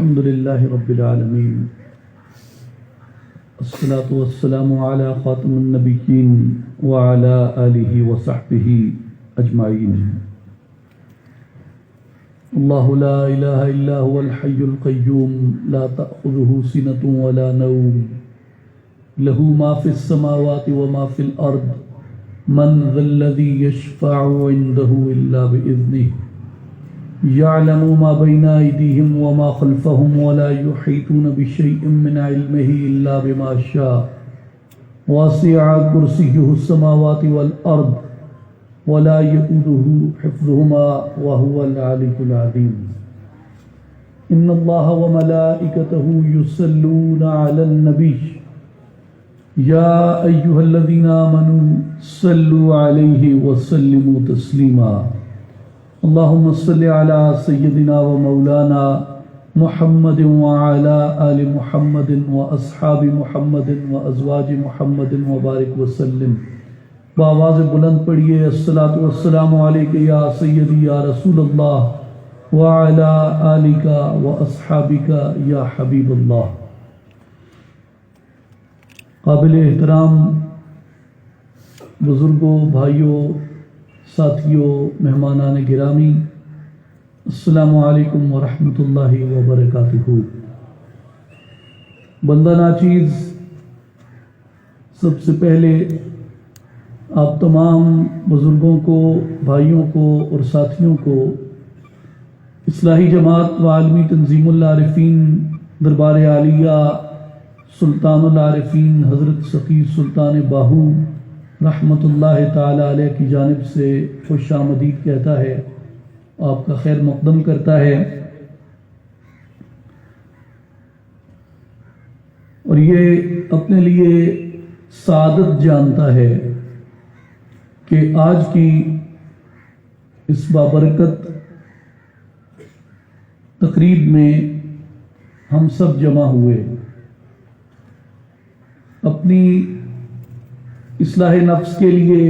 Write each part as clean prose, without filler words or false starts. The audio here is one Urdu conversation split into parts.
الحمد لله رب العالمين الصلاة والسلام على خاتم النبيين وعلى آله وصحبه أجمعين. الله لا إله إلا هو الحي القيوم لا تأخذه سنة ولا نوم له ما في السماوات وما في الأرض من ذا الذي يشفع عنده إلا بإذنه يعلم ما بين أيديهم وما خلفهم ولا يحيطون بشيء من علمه إلا بما شاء وسع كرسيه السماوات والأرض ولا يؤوده حفظهما وهو العلي العظيم. إن الله وملائكته يصلون على النبي يا أيها الذين آمنوا صلوا عليه وسلموا تسليما. اللهم صل على سيدنا ومولانا محمد وعلى آل محمد وأصحاب محمد وأزواج محمد وبارك وسلم. بآواز بلند پڑھیے الصلاۃ والسلام علیک یا سیدی یا رسول اللہ وعلى آلک واصحابک یا حبیب اللہ. قابل احترام بزرگوں، بھائیوں، ساتھیوں، مہمانان گرامی، السلام علیکم ورحمۃ اللہ وبرکاتہ. بندہ ناچیز، سب سے پہلے آپ تمام بزرگوں کو، بھائیوں کو اور ساتھیوں کو اصلاحی جماعت و عالمی تنظیم العارفین دربار عالیہ سلطان العارفین حضرت سقی سلطان باہو رحمۃ اللہ تعالی علیہ کی جانب سے خوش آمدید کہتا ہے، آپ کا خیر مقدم کرتا ہے. اور یہ اپنے لیے سعادت جانتا ہے کہ آج کی اس بابرکت تقریب میں ہم سب جمع ہوئے اپنی اصلاح نفس کے لیے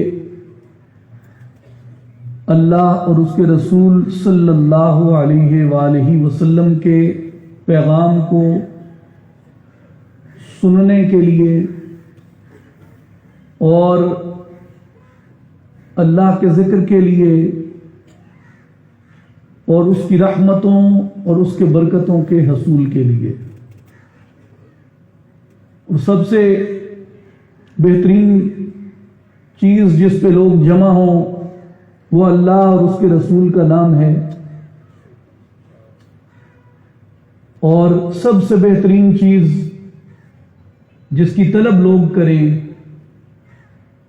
اللہ اور اس کے رسول صلی اللہ علیہ وآلہ وسلم کے پیغام کو سننے کے لیے اور اللہ کے ذکر کے لیے اور اس کی رحمتوں اور اس کے برکتوں کے حصول کے لیے. اور سب سے بہترین چیز جس پہ لوگ جمع ہوں وہ اللہ اور اس کے رسول کا نام ہے، اور سب سے بہترین چیز جس کی طلب لوگ کریں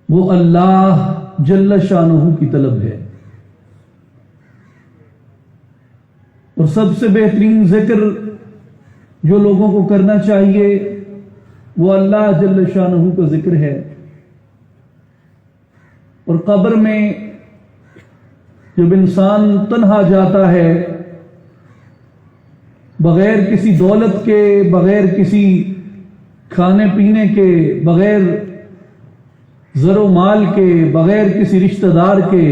وہ اللہ جل شانہ کی طلب ہے. اور سب سے بہترین ذکر جو لوگوں کو کرنا چاہیے وہ اللہ جل شانہ کا ذکر ہے. اور قبر میں جب انسان تنہا جاتا ہے، بغیر کسی دولت کے، بغیر کسی کھانے پینے کے، بغیر زر و مال کے، بغیر کسی رشتہ دار کے،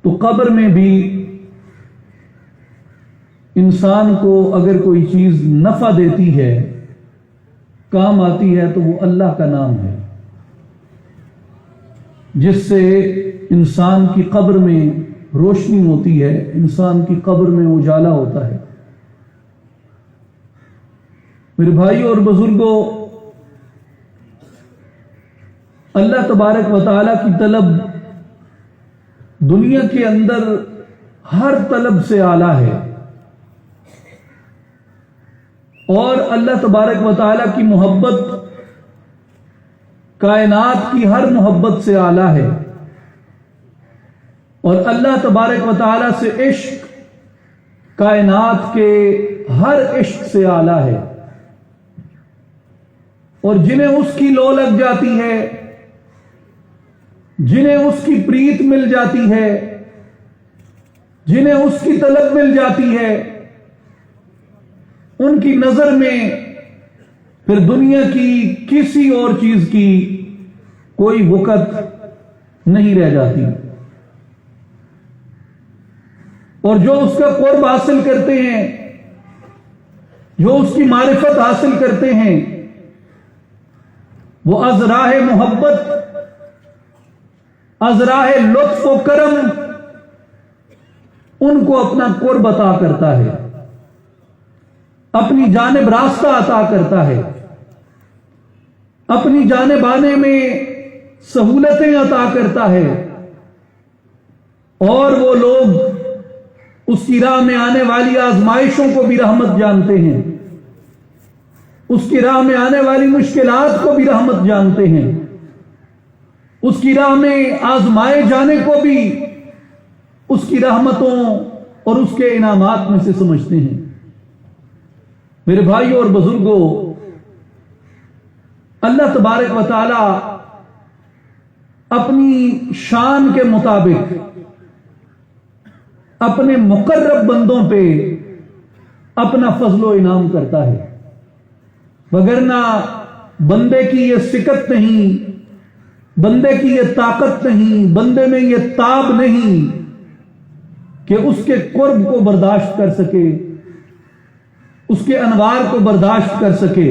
تو قبر میں بھی انسان کو اگر کوئی چیز نفع دیتی ہے، کام آتی ہے، تو وہ اللہ کا نام ہے، جس سے انسان کی قبر میں روشنی ہوتی ہے، انسان کی قبر میں اجالا ہوتا ہے. میرے بھائیوں اور بزرگوں، اللہ تبارک و تعالی کی طلب دنیا کے اندر ہر طلب سے اعلیٰ ہے، اور اللہ تبارک و تعالی کی محبت کائنات کی ہر محبت سے اعلیٰ ہے، اور اللہ تبارک و تعالی سے عشق کائنات کے ہر عشق سے اعلیٰ ہے. اور جنہیں اس کی لو لگ جاتی ہے، جنہیں اس کی پریت مل جاتی ہے، جنہیں اس کی طلب مل جاتی ہے، ان کی نظر میں پھر دنیا کی کسی اور چیز کی کوئی وقت نہیں رہ جاتی. اور جو اس کا قرب حاصل کرتے ہیں جو اس کی معرفت حاصل کرتے ہیں وہ از راہ محبت، از راہ لطف و کرم ان کو اپنا قرب عطا کرتا ہے، اپنی جانب راستہ عطا کرتا ہے، اپنی جانب آنے میں سہولتیں عطا کرتا ہے، اور وہ لوگ اس کی راہ میں آنے والی آزمائشوں کو بھی رحمت جانتے ہیں، اس کی راہ میں آنے والی مشکلات کو بھی رحمت جانتے ہیں، اس کی راہ میں آزمائے جانے کو بھی اس کی رحمتوں اور اس کے انعامات میں سے سمجھتے ہیں۔ میرے بھائیوں اور بزرگوں، اللہ تبارک و تعالی اپنی شان کے مطابق اپنے مقرب بندوں پہ اپنا فضل و انعام کرتا ہے، وگرنہ بندے کی یہ سکت نہیں، بندے کی یہ طاقت نہیں، بندے میں یہ تاب نہیں کہ اس کے قرب کو برداشت کر سکے، اس کے انوار کو برداشت کر سکے۔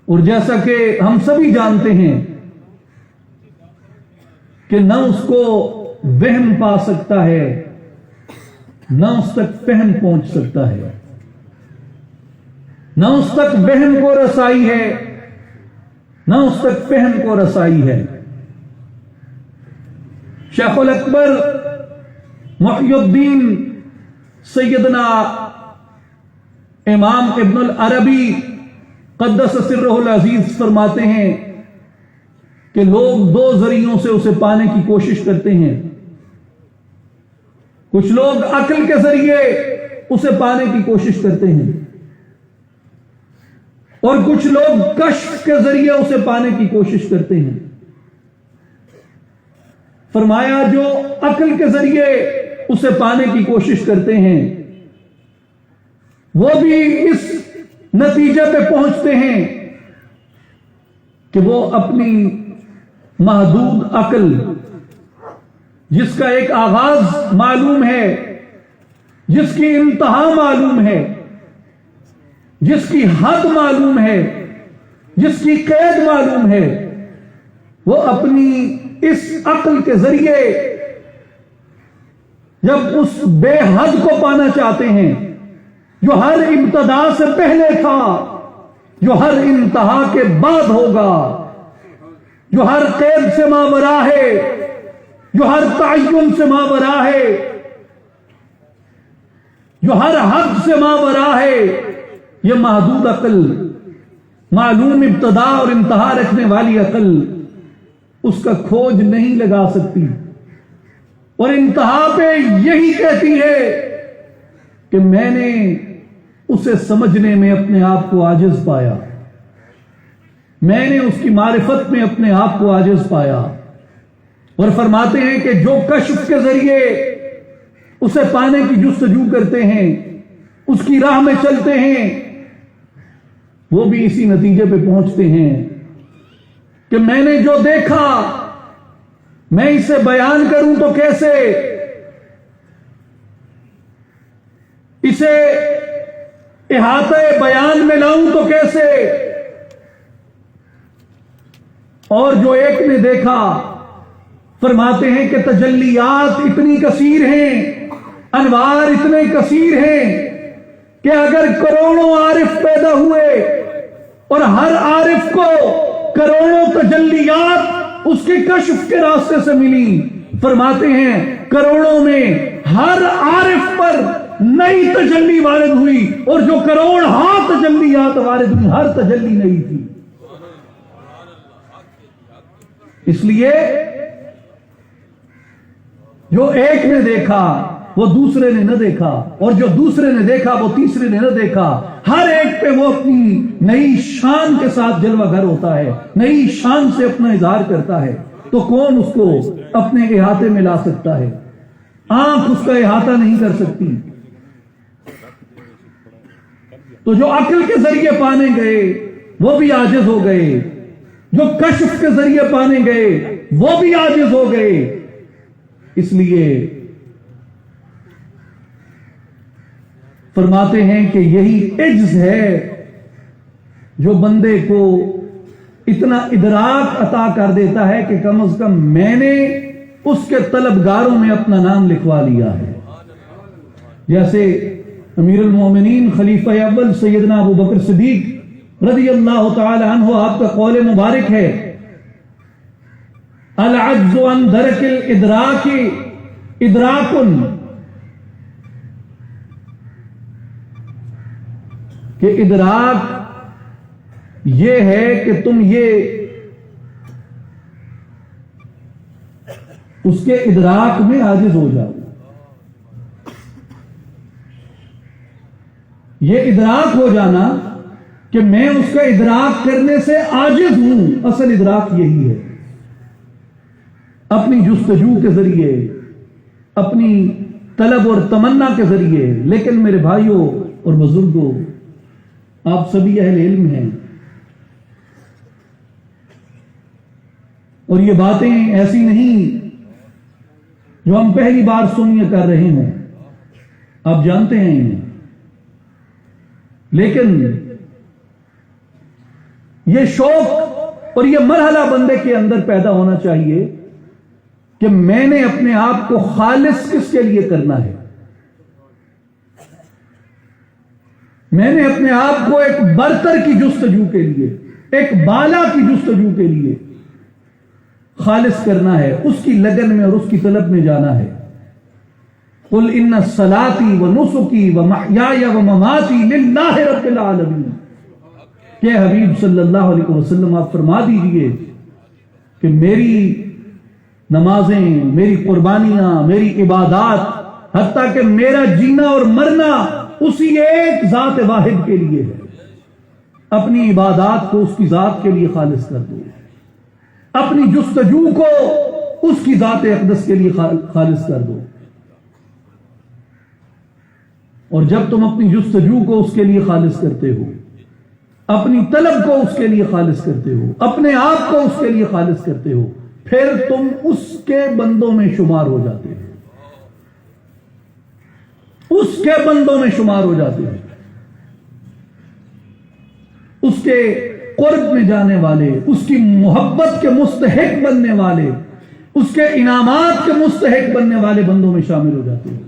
اور جیسا کہ ہم سبھی جانتے ہیں کہ نہ اس کو وہم پا سکتا ہے، نہ اس تک فہم پہنچ سکتا ہے، نہ اس تک وہم کو رسائی ہے، نہ اس تک فہم کو رسائی ہے۔ شیخ الاکبر محی الدین سیدنا امام ابن العربی قدس سرہ العزیز فرماتے ہیں کہ لوگ دو ذریعوں سے اسے پانے کی کوشش کرتے ہیں۔ کچھ لوگ عقل کے ذریعے اسے پانے کی کوشش کرتے ہیں، اور کچھ لوگ کشف کے ذریعے اسے پانے کی کوشش کرتے ہیں۔ فرمایا جو عقل کے ذریعے اسے پانے کی کوشش کرتے ہیں وہ بھی اس نتیجے پہ پہنچتے ہیں کہ وہ اپنی محدود عقل، جس کا ایک آغاز معلوم ہے، جس کی انتہا معلوم ہے، جس کی حد معلوم ہے، جس کی قید معلوم ہے، وہ اپنی اس عقل کے ذریعے جب اس بے حد کو پانا چاہتے ہیں جو ہر ابتدا سے پہلے تھا، جو ہر انتہا کے بعد ہوگا، جو ہر قید سے ماورا ہے، جو ہر تعین سے ماورا ہے، جو ہر حد سے ماورا ہے، یہ محدود عقل، معلوم ابتدا اور انتہا رکھنے والی عقل اس کا کھوج نہیں لگا سکتی، اور انتہا پہ یہی کہتی ہے کہ میں نے اسے سمجھنے میں اپنے آپ کو عاجز پایا، میں نے اس کی معرفت میں اپنے آپ کو عاجز پایا۔ اور فرماتے ہیں کہ جو کشف کے ذریعے اسے پانے کی جستجو کرتے ہیں، اس کی راہ میں چلتے ہیں، وہ بھی اسی نتیجے پہ پہنچتے ہیں کہ میں نے جو دیکھا میں اسے بیان کروں تو کیسے، اسے احاطہ بیان میں لاؤں تو کیسے، اور جو ایک نے دیکھا، فرماتے ہیں کہ تجلیات اتنی کثیر ہیں، انوار اتنے کثیر ہیں کہ اگر کروڑوں عارف پیدا ہوئے اور ہر عارف کو کروڑوں تجلیات اس کے کشف کے راستے سے ملی، فرماتے ہیں کروڑوں میں ہر عارف پر نئی تجلی وارد ہوئی، اور جو کروڑ تجلیات وارد ہوئی ہر تجلی نئی تھی۔ اس لیے جو ایک نے دیکھا وہ دوسرے نے نہ دیکھا، اور جو دوسرے نے دیکھا وہ تیسرے نے نہ دیکھا، ہر ایک پہ وہ اپنی نئی شان کے ساتھ جلوہ گر ہوتا ہے، نئی شان سے اپنا اظہار کرتا ہے، تو کون اس کو اپنے احاطے میں لا سکتا ہے؟ آنکھ اس کا احاطہ نہیں کر سکتی۔ تو جو عقل کے ذریعے پانے گئے وہ بھی عاجز ہو گئے، جو کشف کے ذریعے پانے گئے وہ بھی عاجز ہو گئے۔ اس لیے فرماتے ہیں کہ یہی عجز ہے جو بندے کو اتنا ادراک عطا کر دیتا ہے کہ کم از کم میں نے اس کے طلبگاروں میں اپنا نام لکھوا لیا ہے. جیسے امیر المومنین خلیفہ اول سیدنا ابو بکر صدیق رضی اللہ تعالی عنہ، آپ کا قول مبارک ہے العجز عن درک الادراک ادراک، کہ ادراک یہ ہے کہ تم یہ اس کے ادراک میں عاجز ہو جاؤ. یہ ادراک ہو جانا کہ میں اس کا ادراک کرنے سے عاجز ہوں، اصل ادراک یہی ہے. اپنی جستجو کے ذریعے، اپنی طلب اور تمنا کے ذریعے. لیکن میرے بھائیوں اور بزرگوں، آپ سبھی اہل علم ہیں، اور یہ باتیں ایسی نہیں جو ہم پہلی بار سنیے کر رہے ہوں، آپ جانتے ہیں انہیں. لیکن یہ شوق اور یہ مرحلہ بندے کے اندر پیدا ہونا چاہیے کہ میں نے اپنے آپ کو خالص کس کے لیے کرنا ہے. میں نے اپنے آپ کو ایک برتر کی جستجو کے لیے، ایک بالا کی جستجو کے لیے خالص کرنا ہے، اس کی لگن میں اور اس کی طلب میں جانا ہے. قل ان صلاتی و نسکی و محیای و مماتی للہ رب العالمین. کہ حبیب صلی اللہ علیہ وسلم آپ فرما دیجئے کہ میری نمازیں، میری قربانیاں، میری عبادات، حتیٰ کہ میرا جینا اور مرنا اسی ایک ذات واحد کے لیے ہے. اپنی عبادات کو اس کی ذات کے لیے خالص کر دو، اپنی جستجو کو اس کی ذات اقدس کے لیے خالص کر دو. اور جب تم اپنی جستجو کو اس کے لیے خالص کرتے ہو، اپنی طلب کو اس کے لیے خالص کرتے ہو، اپنے آپ کو اس کے لیے خالص کرتے ہو، پھر تم اس کے بندوں میں شمار ہو جاتے ہو، اس کے بندوں میں شمار ہو جاتے ہو، اس کے قرب میں جانے والے، اس کی محبت کے مستحق بننے والے، اس کے انعامات کے مستحق بننے والے بندوں میں شامل ہو جاتے ہو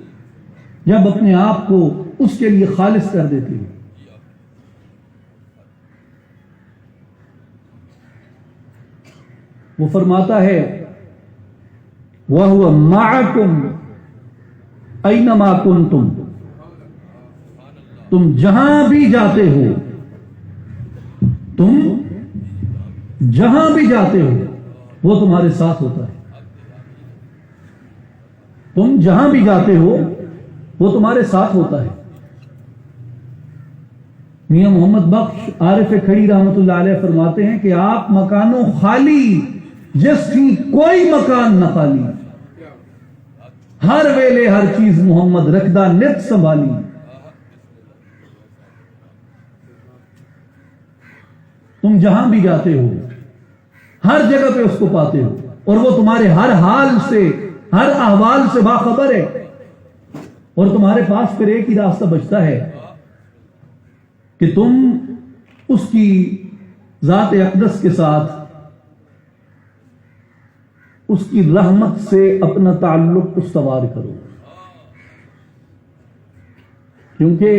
جب اپنے آپ کو اس کے لیے خالص کر دیتے ہو. وہ فرماتا ہے وَهُوَ مَعَكُمْ أَيْنَمَا كُنْتُمْ، تم جہاں بھی جاتے ہو، تم جہاں بھی جاتے ہو وہ تمہارے ساتھ ہوتا ہے. تم جہاں بھی جاتے ہو وہ تمہارے ساتھ ہوتا ہے. میاں محمد بخش عارف کھڑی رحمت اللہ علیہ فرماتے ہیں کہ آپ مکانوں خالی جس کی کوئی مکان نہ خالی، ہر ویلے ہر چیز محمد رکھدہ نت سنبھالی. تم جہاں بھی جاتے ہو ہر جگہ پہ اس کو پاتے ہو، اور وہ تمہارے ہر حال سے، ہر احوال سے باخبر ہے. اور تمہارے پاس پھر ایک ہی راستہ بچتا ہے کہ تم اس کی ذات اقدس کے ساتھ، اس کی رحمت سے اپنا تعلق استوار کرو، کیونکہ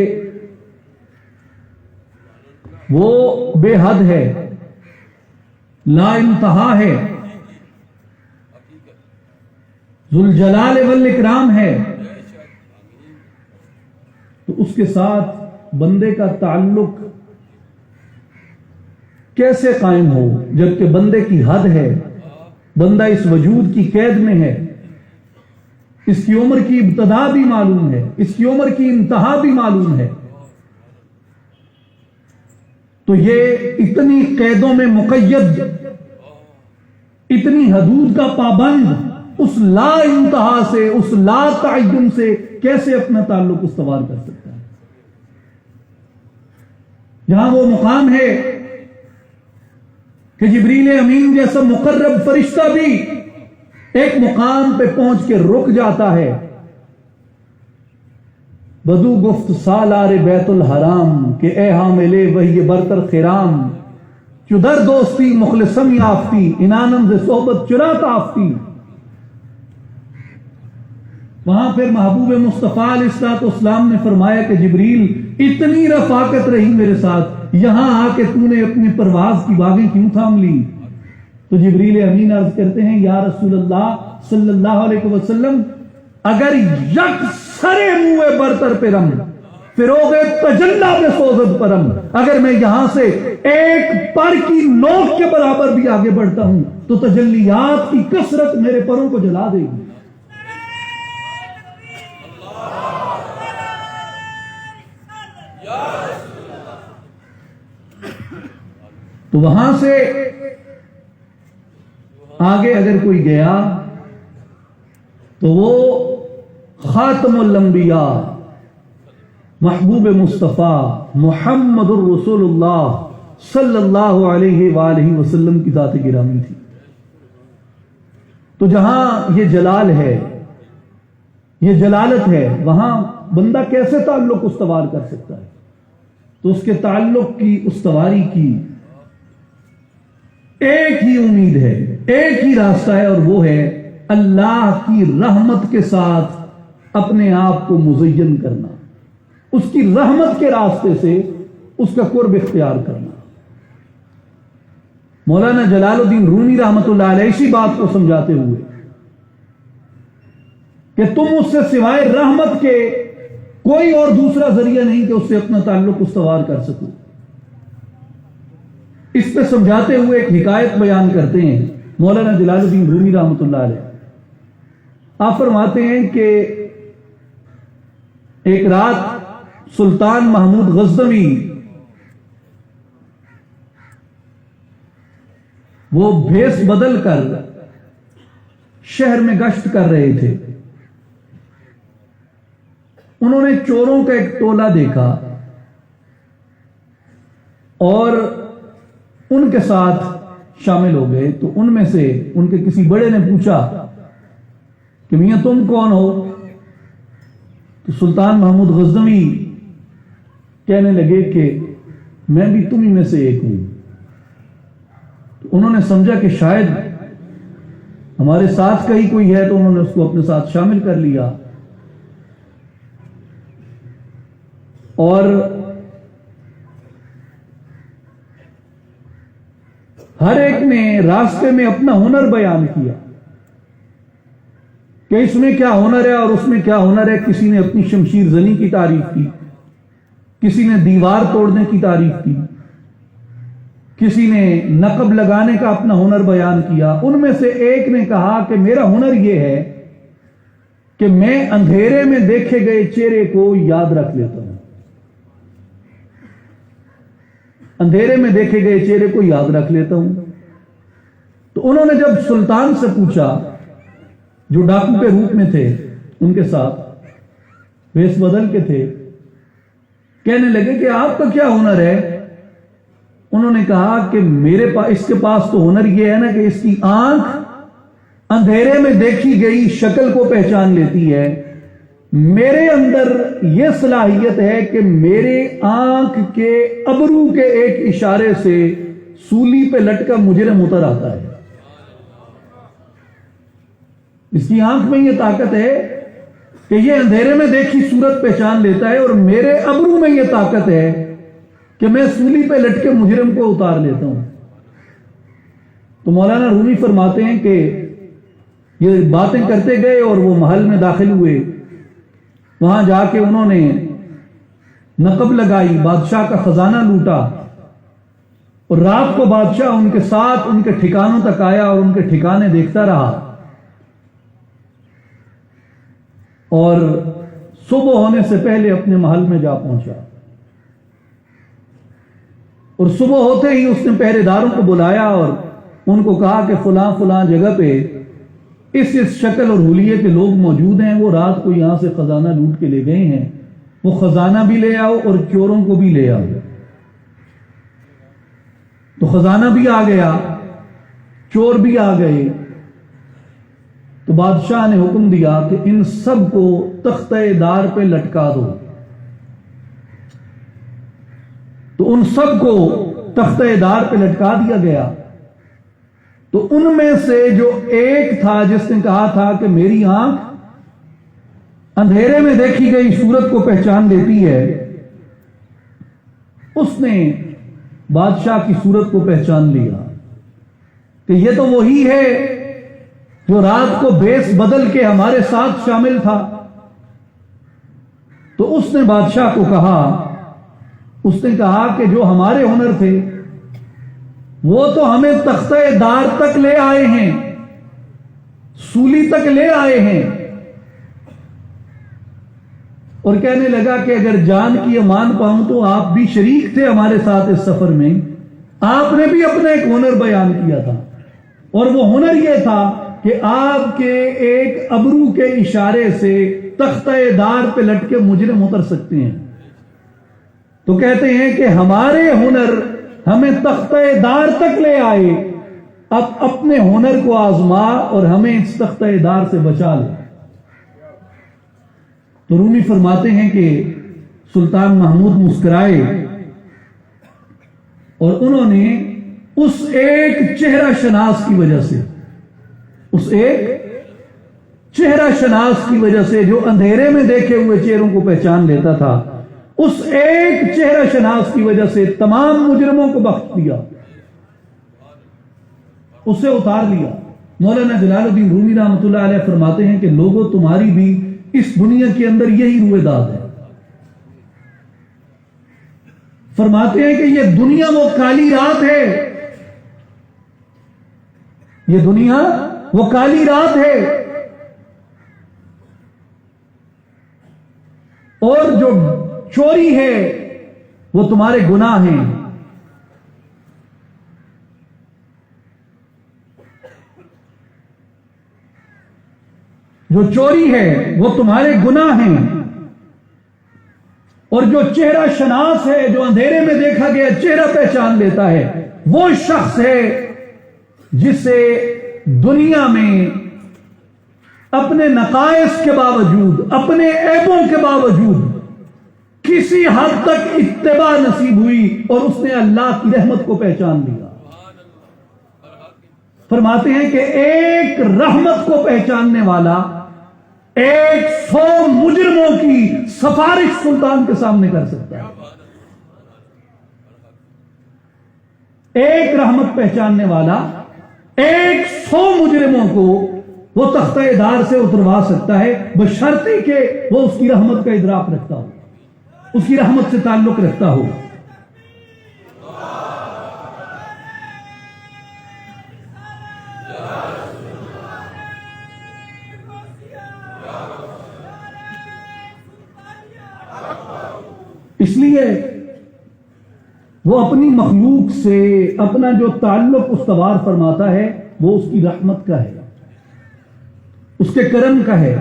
وہ بے حد ہے، لا انتہا ہے، ذوالجلال والاکرام ہے. تو اس کے ساتھ بندے کا تعلق کیسے قائم ہو جبکہ بندے کی حد ہے، بندہ اس وجود کی قید میں ہے، اس کی عمر کی ابتدا بھی معلوم ہے، اس کی عمر کی انتہا بھی معلوم ہے. تو یہ اتنی قیدوں میں مقید، اتنی حدود کا پابند، اس لا انتہا سے، اس لا تعین سے کیسے اپنا تعلق استوار کر سکتا ہے؟ جہاں وہ مقام ہے کہ جبریل امین جیسا مقرب فرشتہ بھی ایک مقام پہ پہنچ کے رک جاتا ہے، بدو گفت سالار بیت الحرام کہ اے حامل وحی برتر خرام، چو در دوستی مخلصم یافتی، انانم ز صحبت چرا تافتی۔ وہاں پھر محبوب مصطفیٰ علیہ السلام نے فرمایا کہ جبریل اتنی رفاقت رہی میرے ساتھ، یہاں آ کے تو نے اپنی پرواز کی باغیں کیوں تھام لی؟ تو جبریل امین عرض کرتے ہیں یا رسول اللہ صلی اللہ علیہ وسلم، اگر یک سرے منہ برتر پرم فروغ تجلا بے سوزد پرم، اگر میں یہاں سے ایک پر کی نوک کے برابر بھی آگے بڑھتا ہوں تو تجلیات کی کثرت میرے پروں کو جلا دے گی۔ تو وہاں سے آگے اگر کوئی گیا تو وہ خاتم الانبیاء محبوب مصطفیٰ محمد الرسول اللہ صلی اللہ علیہ وآلہ وسلم کی ذات گرامی تھی۔ تو جہاں یہ جلال ہے، یہ جلالت ہے، وہاں بندہ کیسے تعلق استوار کر سکتا ہے؟ تو اس کے تعلق کی استواری کی ایک ہی امید ہے، ایک ہی راستہ ہے، اور وہ ہے اللہ کی رحمت کے ساتھ اپنے آپ کو مزین کرنا، اس کی رحمت کے راستے سے اس کا قرب اختیار کرنا۔ مولانا جلال الدین رومی رحمت اللہ علیہ اسی بات کو سمجھاتے ہوئے کہ تم اس سے سوائے رحمت کے کوئی اور دوسرا ذریعہ نہیں کہ اس سے اپنا تعلق استوار کر سکو۔ اس پہ سمجھاتے ہوئے ایک حکایت بیان کرتے ہیں مولانا جلال الدین رومی رحمت اللہ علیہ۔ آپ فرماتے ہیں کہ ایک رات سلطان محمود غزنوی وہ بھیس بدل کر شہر میں گشت کر رہے تھے۔ انہوں نے چوروں کا ایک ٹولہ دیکھا اور ان کے ساتھ شامل ہو گئے۔ تو ان میں سے ان کے کسی بڑے نے پوچھا کہ میاں تم کون ہو؟ تو سلطان محمود غزنوی کہنے لگے کہ میں بھی تمہیں میں سے ایک ہوں۔ تو انہوں نے سمجھا کہ شاید ہمارے ساتھ کا ہی کوئی ہے، تو انہوں نے اس کو اپنے ساتھ شامل کر لیا اور ہر ایک نے راستے میں اپنا ہنر بیان کیا کہ اس میں کیا ہنر ہے اور اس میں کیا ہنر ہے۔ کسی نے اپنی شمشیر زنی کی تعریف کی، کسی نے دیوار توڑنے کی تعریف کی، کسی نے نقب لگانے کا اپنا ہنر بیان کیا۔ ان میں سے ایک نے کہا کہ میرا ہنر یہ ہے کہ میں اندھیرے میں دیکھے گئے چہرے کو یاد رکھ لیتا ہوں، اندھیرے میں دیکھے گئے چہرے کو یاد رکھ لیتا ہوں۔ تو انہوں نے جب سلطان سے پوچھا، جو ڈاکو کے روپ میں تھے ان کے ساتھ بھیس بدل کے تھے، کہنے لگے کہ آپ کا کیا ہنر ہے؟ انہوں نے کہا کہ میرے پاس، اس کے پاس تو ہنر یہ ہے نا کہ اس کی آنکھ اندھیرے میں دیکھی گئی شکل کو پہچان لیتی ہے، میرے اندر یہ صلاحیت ہے کہ میرے آنکھ کے ابرو کے ایک اشارے سے سولی پہ لٹکا مجرم اتر آتا ہے۔ اس کی آنکھ میں یہ طاقت ہے کہ یہ اندھیرے میں دیکھی صورت پہچان لیتا ہے، اور میرے ابرو میں یہ طاقت ہے کہ میں سولی پہ لٹکے مجرم کو اتار لیتا ہوں۔ تو مولانا رومی فرماتے ہیں کہ یہ باتیں کرتے گئے اور وہ محل میں داخل ہوئے۔ وہاں جا کے انہوں نے نقب لگائی، بادشاہ کا خزانہ لوٹا، اور رات کو بادشاہ ان کے ساتھ ان کے ٹھکانوں تک آیا اور ان کے ٹھکانے دیکھتا رہا، اور صبح ہونے سے پہلے اپنے محل میں جا پہنچا۔ اور صبح ہوتے ہی اس نے پہرے داروں کو بلایا اور ان کو کہا کہ فلاں فلاں جگہ پہ اس شکل اور حلیے کے لوگ موجود ہیں، وہ رات کو یہاں سے خزانہ لوٹ کے لے گئے ہیں، وہ خزانہ بھی لے آؤ اور چوروں کو بھی لے آؤ۔ تو خزانہ بھی آ گیا، چور بھی آ گئے۔ تو بادشاہ نے حکم دیا کہ ان سب کو تختہ دار پہ لٹکا دو، تو ان سب کو تختہ دار پہ لٹکا دیا گیا. تو ان میں سے جو ایک تھا جس نے کہا تھا کہ میری آنکھ اندھیرے میں دیکھی گئی صورت کو پہچان لیتی ہے، اس نے بادشاہ کی صورت کو پہچان لیا کہ یہ تو وہی ہے جو رات کو بیس بدل کے ہمارے ساتھ شامل تھا. تو اس نے بادشاہ کو کہا کہ جو ہمارے ہنر تھے وہ تو ہمیں تختہ دار تک لے آئے ہیں، سولی تک لے آئے ہیں. اور کہنے لگا کہ اگر جان کی امان پاؤں تو آپ بھی شریک تھے ہمارے ساتھ اس سفر میں، آپ نے بھی اپنا ایک ہنر بیان کیا تھا، اور وہ ہنر یہ تھا کہ آپ کے ایک ابرو کے اشارے سے تختہ دار پہ لٹکے مجرم اتر سکتے ہیں. تو کہتے ہیں کہ ہمارے ہنر ہمیں تختہ دار تک لے آئے، اب اپنے ہنر کو آزما اور ہمیں اس تختہ دار سے بچا لے. تو رومی فرماتے ہیں کہ سلطان محمود مسکرائے اور انہوں نے اس ایک چہرہ شناس کی وجہ سے، اس ایک چہرہ شناس کی وجہ سے جو اندھیرے میں دیکھے ہوئے چہروں کو پہچان لیتا تھا، اس ایک چہرہ شناس کی وجہ سے تمام مجرموں کو بخش دیا، اسے اتار لیا. مولانا جلال الدین رومی رحمۃ اللہ علیہ فرماتے ہیں کہ لوگوں تمہاری بھی اس دنیا کے اندر یہی روئے داد ہے. فرماتے ہیں کہ یہ دنیا وہ کالی رات ہے، یہ دنیا وہ کالی رات ہے، اور جو چوری ہے وہ تمہارے گناہ ہیں. جو چوری ہے وہ تمہارے گناہ ہیں، اور جو چہرہ شناس ہے، جو اندھیرے میں دیکھا گیا چہرہ پہچان لیتا ہے، وہ شخص ہے جسے دنیا میں اپنے نقائص کے باوجود، اپنے عیبوں کے باوجود کسی حد تک اتباع نصیب ہوئی اور اس نے اللہ کی رحمت کو پہچان لیا. فرماتے ہیں کہ ایک رحمت کو پہچاننے والا 100 مجرموں کی سفارش سلطان کے سامنے کر سکتا ہے. ایک رحمت پہچاننے والا 100 مجرموں کو وہ تختہ دار سے اتروا سکتا ہے، بشرطے کہ وہ اس کی رحمت کا ادراک رکھتا ہو، اس کی رحمت سے تعلق رکھتا ہو. اس لیے وہ اپنی مخلوق سے اپنا جو تعلق استوار فرماتا ہے وہ اس کی رحمت کا ہے، اس کے کرم کا ہے،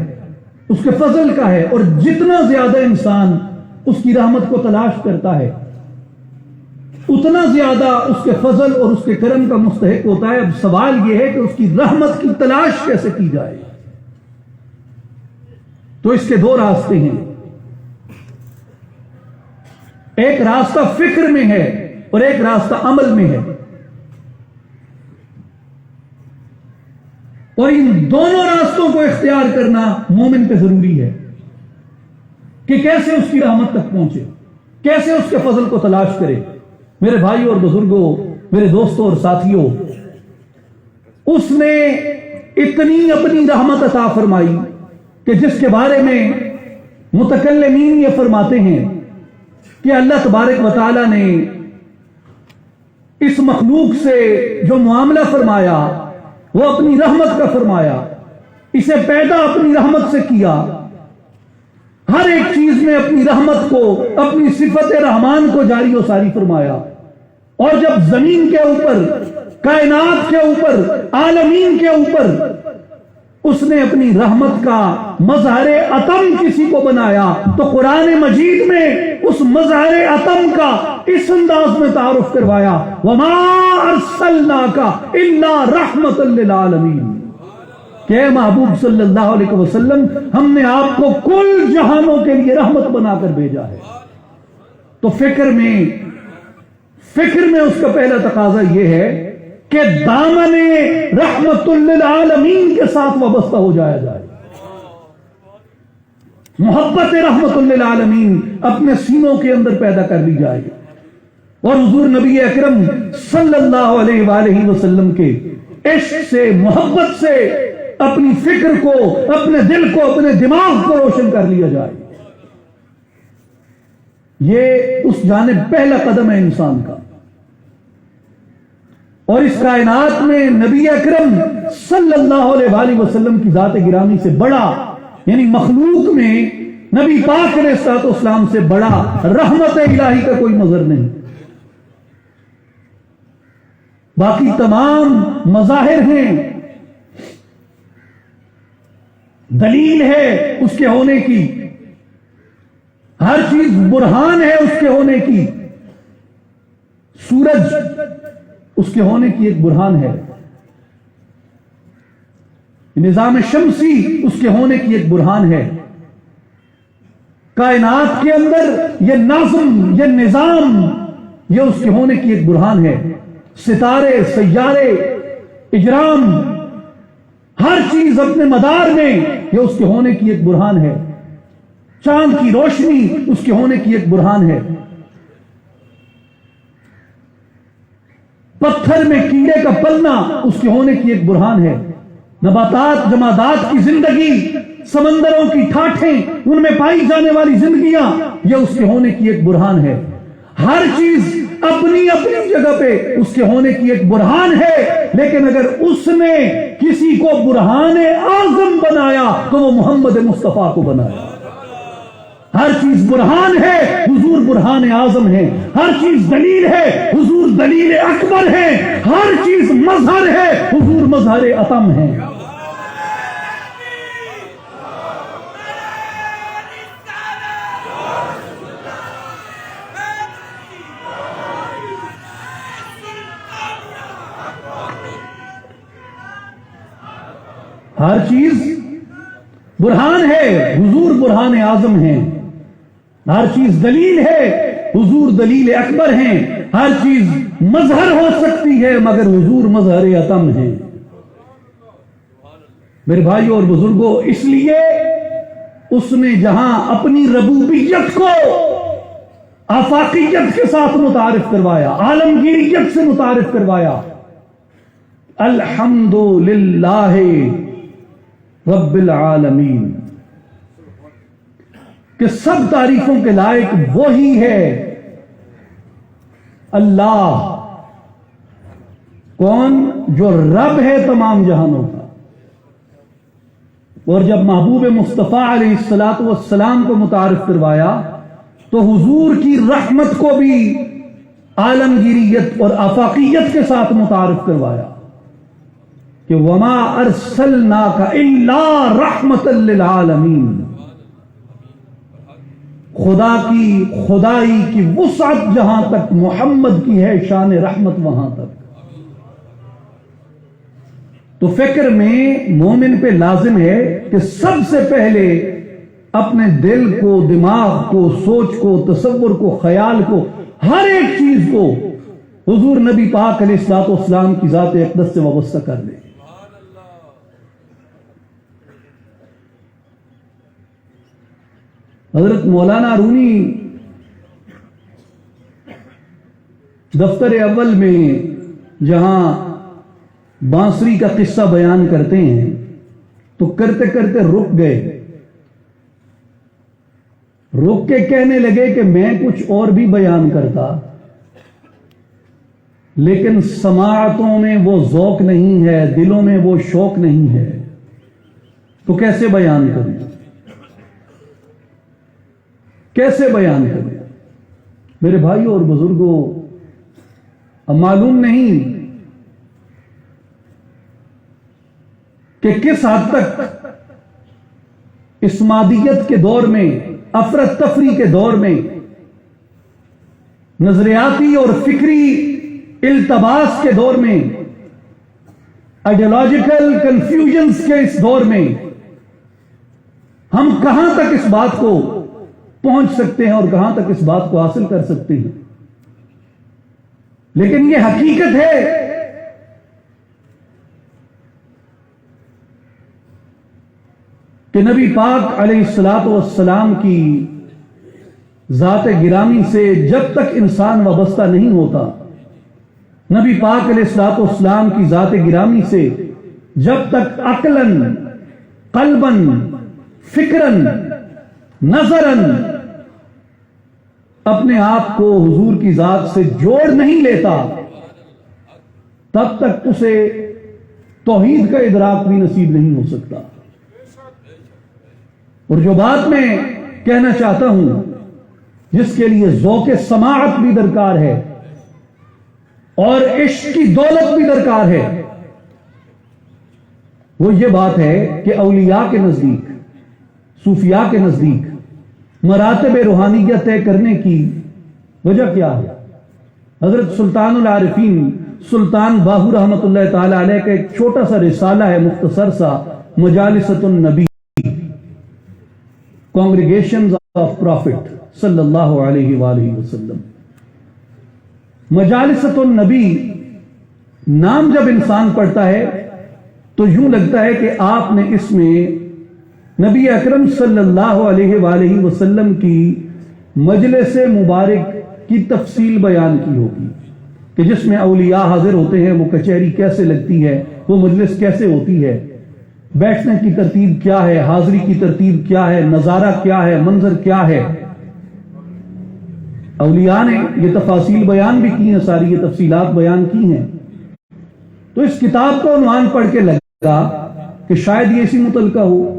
اس کے فضل کا ہے. اور جتنا زیادہ انسان اس کی رحمت کو تلاش کرتا ہے اتنا زیادہ اس کے فضل اور اس کے کرم کا مستحق ہوتا ہے. اب سوال یہ ہے کہ اس کی رحمت کی تلاش کیسے کی جائے. تو اس کے 2 راستے ہیں. ایک راستہ فکر میں ہے اور ایک راستہ عمل میں ہے، اور ان دونوں راستوں کو اختیار کرنا مومن پہ ضروری ہے کہ کیسے اس کی رحمت تک پہنچے، کیسے اس کے فضل کو تلاش کرے. میرے بھائیوں اور بزرگوں، میرے دوستوں اور ساتھیوں، اس نے اتنی اپنی رحمت عطا فرمائی کہ جس کے بارے میں متکلمین یہ فرماتے ہیں کہ اللہ تبارک و تعالی نے اس مخلوق سے جو معاملہ فرمایا وہ اپنی رحمت کا فرمایا. اسے پیدا اپنی رحمت سے کیا، ہر ایک چیز میں اپنی رحمت کو، اپنی صفت رحمان کو جاری و ساری فرمایا. اور جب زمین کے اوپر، کائنات کے اوپر، عالمین کے اوپر اس نے اپنی رحمت کا مظہر عتم کسی کو بنایا تو قرآن مجید میں اس مظہر عتم کا اس انداز میں تعارف کروایا، وَمَا أَرْسَلْنَاكَ إِلَّا رَحْمَةً لِّلْعَالَمِينَ، کہ اے محبوب صلی اللہ علیہ وسلم ہم نے آپ کو کل جہانوں کے لیے رحمت بنا کر بھیجا ہے. تو فکر میں فکر میں اس کا پہلا تقاضا یہ ہے کہ دامن رحمت للعالمین کے ساتھ وابستہ ہو جایا جائے. محبت رحمت للعالمین اپنے سینوں کے اندر پیدا کر لی جائے. اور حضور نبی اکرم صلی اللہ علیہ وآلہ وسلم کے عشق سے، محبت سے اپنی فکر کو، اپنے دل کو، اپنے دماغ کو روشن کر لیا جائے. یہ اس جانب پہلا قدم ہے انسان کا. اور اس کائنات میں نبی اکرم صلی اللہ علیہ وآلہ وسلم کی ذات گرامی سے بڑا، یعنی مخلوق میں نبی پاک علیہ الصلوۃ والسلام سے بڑا رحمت الہی کا کوئی مظہر نہیں. باقی تمام مظاہر ہیں، دلیل ہے اس کے ہونے کی، ہر چیز برہان ہے اس کے ہونے کی. سورج اس کے ہونے کی ایک برہان ہے، نظام شمسی اس کے ہونے کی ایک برہان ہے. کائنات کے اندر یہ نظم، یہ نظام، یہ اس کے ہونے کی ایک برہان ہے. ستارے، سیارے، اجرام، ہر چیز اپنے مدار میں یہ اس کے ہونے کی ایک برہان ہے. چاند کی روشنی اس کے ہونے کی ایک برہان ہے. پتھر میں کیڑے کا پلنا اس کے ہونے کی ایک برہان ہے. نباتات، جمادات کی زندگی، سمندروں کی ٹھاٹھیں، ان میں پائی جانے والی زندگیاں، یہ اس کے ہونے کی ایک برہان ہے. ہر چیز اپنی اپنی جگہ پہ اس کے ہونے کی ایک برہان ہے. لیکن اگر اس نے کسی کو برہان اعظم بنایا تو وہ محمد مصطفیٰ کو بنایا. ہر چیز برہان ہے، حضور برہان اعظم ہے. ہر چیز دلیل ہے، حضور دلیل اکبر ہے. ہر چیز مظہر ہے، حضور مظہر اتم ہے. ہر چیز برہان ہے، حضور برہان اعظم ہیں. ہر چیز دلیل ہے، حضور دلیل اکبر ہیں. ہر چیز مظہر ہو سکتی ہے مگر حضور مظہر اتم ہیں. میرے بھائیوں اور بزرگوں، اس لیے اس نے جہاں اپنی ربوبیت کو آفاقیت کے ساتھ متعارف کروایا، عالمگیریت سے متعارف کروایا، الحمد للہ رب العالمین، کہ سب تعریفوں کے لائق وہی ہے اللہ. کون؟ جو رب ہے تمام جہانوں کا. اور جب محبوب مصطفیٰ علیہ الصلوۃ والسلام کو متعارف کروایا تو حضور کی رحمت کو بھی عالمگیریت اور آفاقیت کے ساتھ متعارف کروایا کہ وما ارسلناک الا رحمت للعالمین. خدا کی خدائی کی وسعت جہاں تک محمد کی ہے، شان رحمت وہاں تک. تو فکر میں مومن پہ لازم ہے کہ سب سے پہلے اپنے دل کو، دماغ کو، سوچ کو، تصور کو، خیال کو، ہر ایک چیز کو حضور نبی پاک علیہ الصلوۃ والسلام کی ذات اقدس سے وابستہ کر لے. حضرت مولانا رومی دفتر اول میں جہاں بانسری کا قصہ بیان کرتے ہیں تو کرتے کرتے رک گئے. رک کے کہنے لگے کہ میں کچھ اور بھی بیان کرتا، لیکن سماعتوں میں وہ ذوق نہیں ہے، دلوں میں وہ شوق نہیں ہے، تو کیسے بیان کریں؟ کیسے بیان کریں؟ میرے بھائیوں اور بزرگوں، اب معلوم نہیں کہ کس حد تک اس مادیت کے دور میں، افرتفری کے دور میں، نظریاتی اور فکری التباس کے دور میں، آئیڈیالوجیکل کنفیوژنز کے اس دور میں ہم کہاں تک اس بات کو پہنچ سکتے ہیں اور کہاں تک اس بات کو حاصل کر سکتے ہیں. لیکن یہ حقیقت ہے کہ نبی پاک علیہ الصلوۃ والسلام کی ذات گرامی سے جب تک انسان وابستہ نہیں ہوتا، نبی پاک علیہ الصلوۃ والسلام کی ذات گرامی سے جب تک عقلاً، قلباً، فکراً، نظراً اپنے آپ کو حضور کی ذات سے جوڑ نہیں لیتا، تب تک اسے توحید کا ادراک بھی نصیب نہیں ہو سکتا۔ اور جو بات میں کہنا چاہتا ہوں، جس کے لیے ذوق سماعت بھی درکار ہے اور عشق کی دولت بھی درکار ہے، وہ یہ بات ہے کہ اولیاء کے نزدیک، صوفیاء کے نزدیک مراتب روحانیت طے کرنے کی وجہ کیا ہے؟ حضرت سلطان العارفین سلطان باہو رحمۃ اللہ تعالی علیہ کا ایک چھوٹا سا رسالہ ہے، مختصر سا، مجالست النبی، کانگریگیشنز آف پروفٹ صلی اللہ علیہ وآلہ وسلم۔ مجالست النبی نام جب انسان پڑھتا ہے تو یوں لگتا ہے کہ آپ نے اس میں نبی اکرم صلی اللہ علیہ وآلہ وسلم کی مجلس مبارک کی تفصیل بیان کی ہوگی، کہ جس میں اولیاء حاضر ہوتے ہیں وہ کچہری کیسے لگتی ہے، وہ مجلس کیسے ہوتی ہے، بیٹھنے کی ترتیب کیا ہے، حاضری کی ترتیب کیا ہے، نظارہ کیا ہے، منظر کیا ہے۔ اولیاء نے یہ تفاصیل بیان بھی کی ہیں، ساری یہ تفصیلات بیان کی ہیں۔ تو اس کتاب کو عنوان پڑھ کے لگا کہ شاید یہ اسی متعلقہ ہو،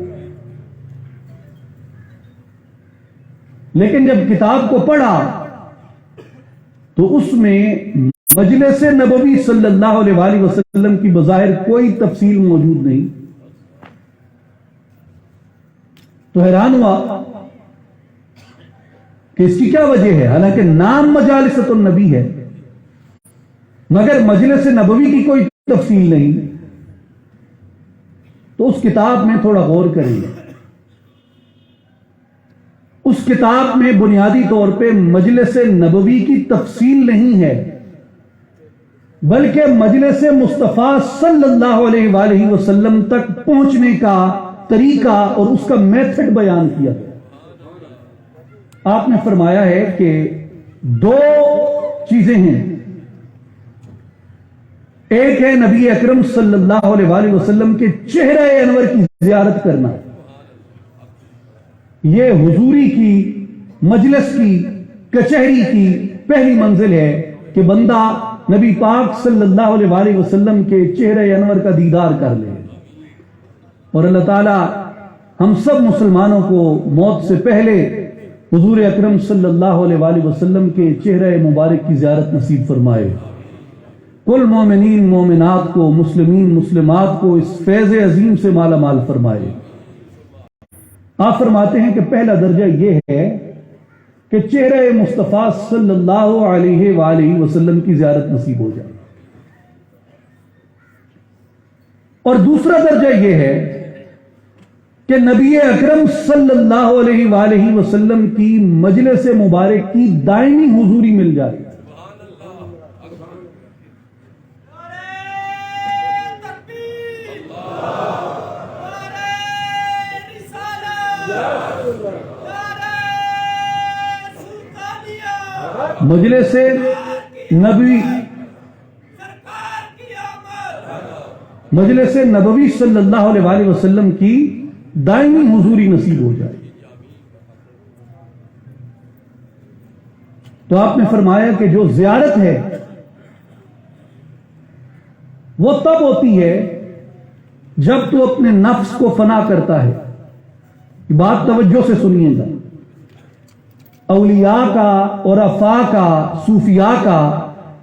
لیکن جب کتاب کو پڑھا تو اس میں مجلس نبوی صلی اللہ علیہ وآلہ وسلم کی بظاہر کوئی تفصیل موجود نہیں، تو حیران ہوا کہ اس کی کیا وجہ ہے، حالانکہ نام مجالست النبی ہے مگر مجلس نبوی کی کوئی تفصیل نہیں۔ تو اس کتاب میں تھوڑا غور کریں، اس کتاب میں بنیادی طور پہ مجلس نبوی کی تفصیل نہیں ہے، بلکہ مجلس مصطفیٰ صلی اللہ علیہ وآلہ وسلم تک پہنچنے کا طریقہ اور اس کا میتھڈ بیان کیا۔ آپ نے فرمایا ہے کہ دو چیزیں ہیں، ایک ہے نبی اکرم صلی اللہ علیہ وآلہ وسلم کے چہرہ انور کی زیارت کرنا، یہ حضوری کی، مجلس کی، کچہری کی پہلی منزل ہے کہ بندہ نبی پاک صلی اللہ علیہ وآلہ وسلم کے چہرہ انور کا دیدار کر لے۔ اور اللہ تعالی ہم سب مسلمانوں کو موت سے پہلے حضور اکرم صلی اللہ علیہ وآلہ وسلم کے چہرہ مبارک کی زیارت نصیب فرمائے۔ کل مومنین مومنات کو، مسلمین مسلمات کو اس فیض عظیم سے مالا مال فرمائے۔ آپ فرماتے ہیں کہ پہلا درجہ یہ ہے کہ چہرہ مصطفیٰ صلی اللہ علیہ وآلہ وسلم کی زیارت نصیب ہو جائے، اور دوسرا درجہ یہ ہے کہ نبی اکرم صلی اللہ علیہ وآلہ وسلم کی مجلس مبارک کی دائمی حضوری مل جائے۔ مجلس نبوی صلی اللہ علیہ وآلہ وسلم کی دائمی حضوری نصیب ہو جائے۔ تو آپ نے فرمایا کہ جو زیارت ہے وہ تب ہوتی ہے جب تو اپنے نفس کو فنا کرتا ہے۔ بات توجہ سے سنیے گا، اولیاء کا، عرفاء کا، صوفیاء کا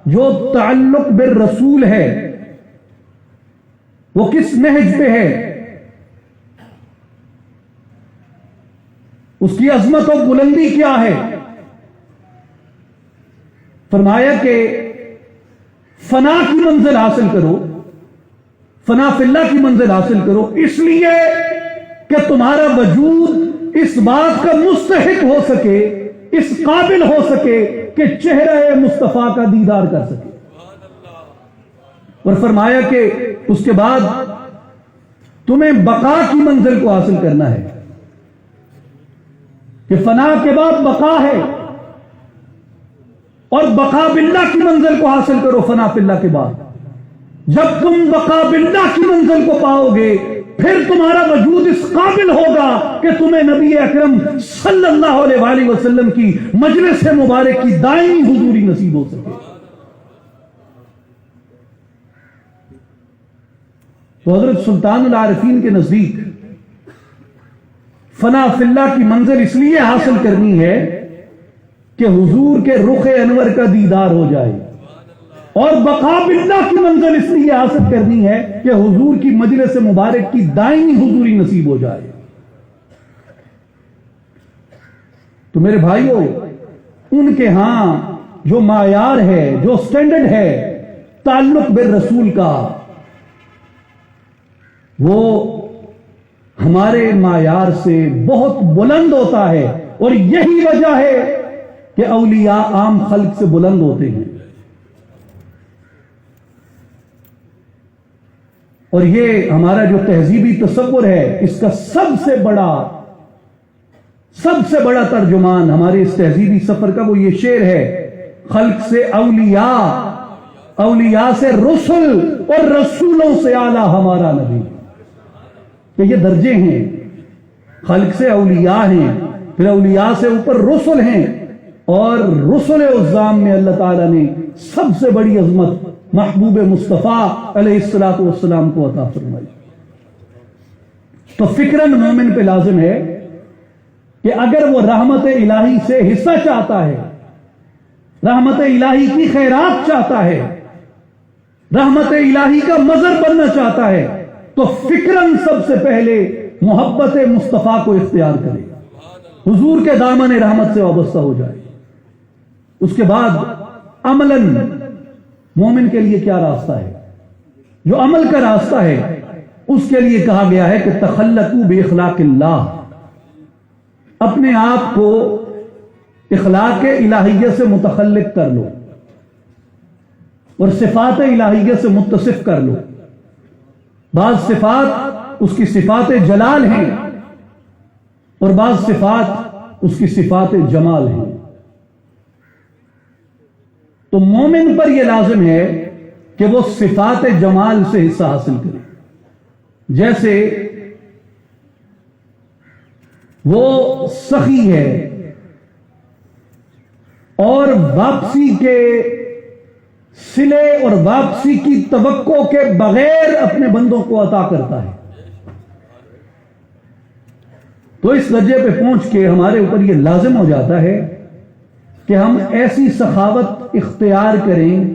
جو تعلق بالرسول ہے وہ کس نہج پہ ہے، اس کی عظمت و بلندی کیا ہے؟ فرمایا کہ فنا کی منزل حاصل کرو، فنا فی اللہ کی منزل حاصل کرو، اس لیے کہ تمہارا وجود اس بات کا مستحق ہو سکے، اس قابل ہو سکے کہ چہرہ مصطفیٰ کا دیدار کر سکے۔ اور فرمایا کہ اس کے بعد تمہیں بقا کی منزل کو حاصل کرنا ہے، کہ فنا کے بعد بقا ہے، اور بقا باللہ کی منزل کو حاصل کرو فنا فی اللہ کے بعد۔ جب تم بقا باللہ کی منزل کو پاؤ گے پھر تمہارا وجود اس قابل ہوگا کہ تمہیں نبی اکرم صلی اللہ علیہ وآلہ وسلم کی مجلس مبارک کی دائمی حضوری نصیب ہو سکے۔ تو حضرت سلطان العارفین کے نزدیک فنا فی اللہ کی منزل اس لیے حاصل کرنی ہے کہ حضور کے رخ انور کا دیدار ہو جائے، اور بقا باللہ کی منزل اس لیے حاصل کرنی ہے کہ حضور کی مجلس مبارک کی دائمی حضوری نصیب ہو جائے۔ تو میرے بھائیوں، ان کے ہاں جو معیار ہے، جو سٹینڈرڈ ہے تعلق بالرسول کا، وہ ہمارے معیار سے بہت بلند ہوتا ہے، اور یہی وجہ ہے کہ اولیاء عام خلق سے بلند ہوتے ہیں۔ اور یہ ہمارا جو تہذیبی تصور ہے، اس کا سب سے بڑا ترجمان ہمارے اس تہذیبی سفر کا وہ یہ شعر ہے، خلق سے اولیاء، اولیاء سے رسل، اور رسولوں سے اعلیٰ ہمارا نبی۔ کہ یہ درجے ہیں، خلق سے اولیاء ہیں، پھر اولیاء سے اوپر رسل ہیں، اور رسل عظام میں اللہ تعالیٰ نے سب سے بڑی عظمت محبوب مصطفیٰ علیہ الصلوۃ والسلام کو عطا فرمائی۔ تو فکراً مومن پہ لازم ہے کہ اگر وہ رحمت الہی سے حصہ چاہتا ہے، رحمت الہی کی خیرات چاہتا ہے، رحمت الہی کا مظہر بننا چاہتا ہے، تو فکراً سب سے پہلے محبت مصطفیٰ کو اختیار کرے، حضور کے دامن رحمت سے وابستہ ہو جائے۔ اس کے بعد عملاً مومن کے لیے کیا راستہ ہے؟ جو عمل کا راستہ ہے اس کے لیے کہا گیا ہے کہ تخلقوا باخلاق اللہ، اپنے آپ کو اخلاق الہیہ سے متخلق کر لو، اور صفات الہیہ سے متصف کر لو۔ بعض صفات اس کی صفات جلال ہیں، اور بعض صفات اس کی صفات جمال ہیں۔ تو مومن پر یہ لازم ہے کہ وہ صفات جمال سے حصہ حاصل کرے، جیسے وہ سخی ہے اور واپسی کے صلے اور واپسی کی توقع کے بغیر اپنے بندوں کو عطا کرتا ہے۔ تو اس درجے پہ پہنچ کے ہمارے اوپر یہ لازم ہو جاتا ہے کہ ہم ایسی سخاوت اختیار کریں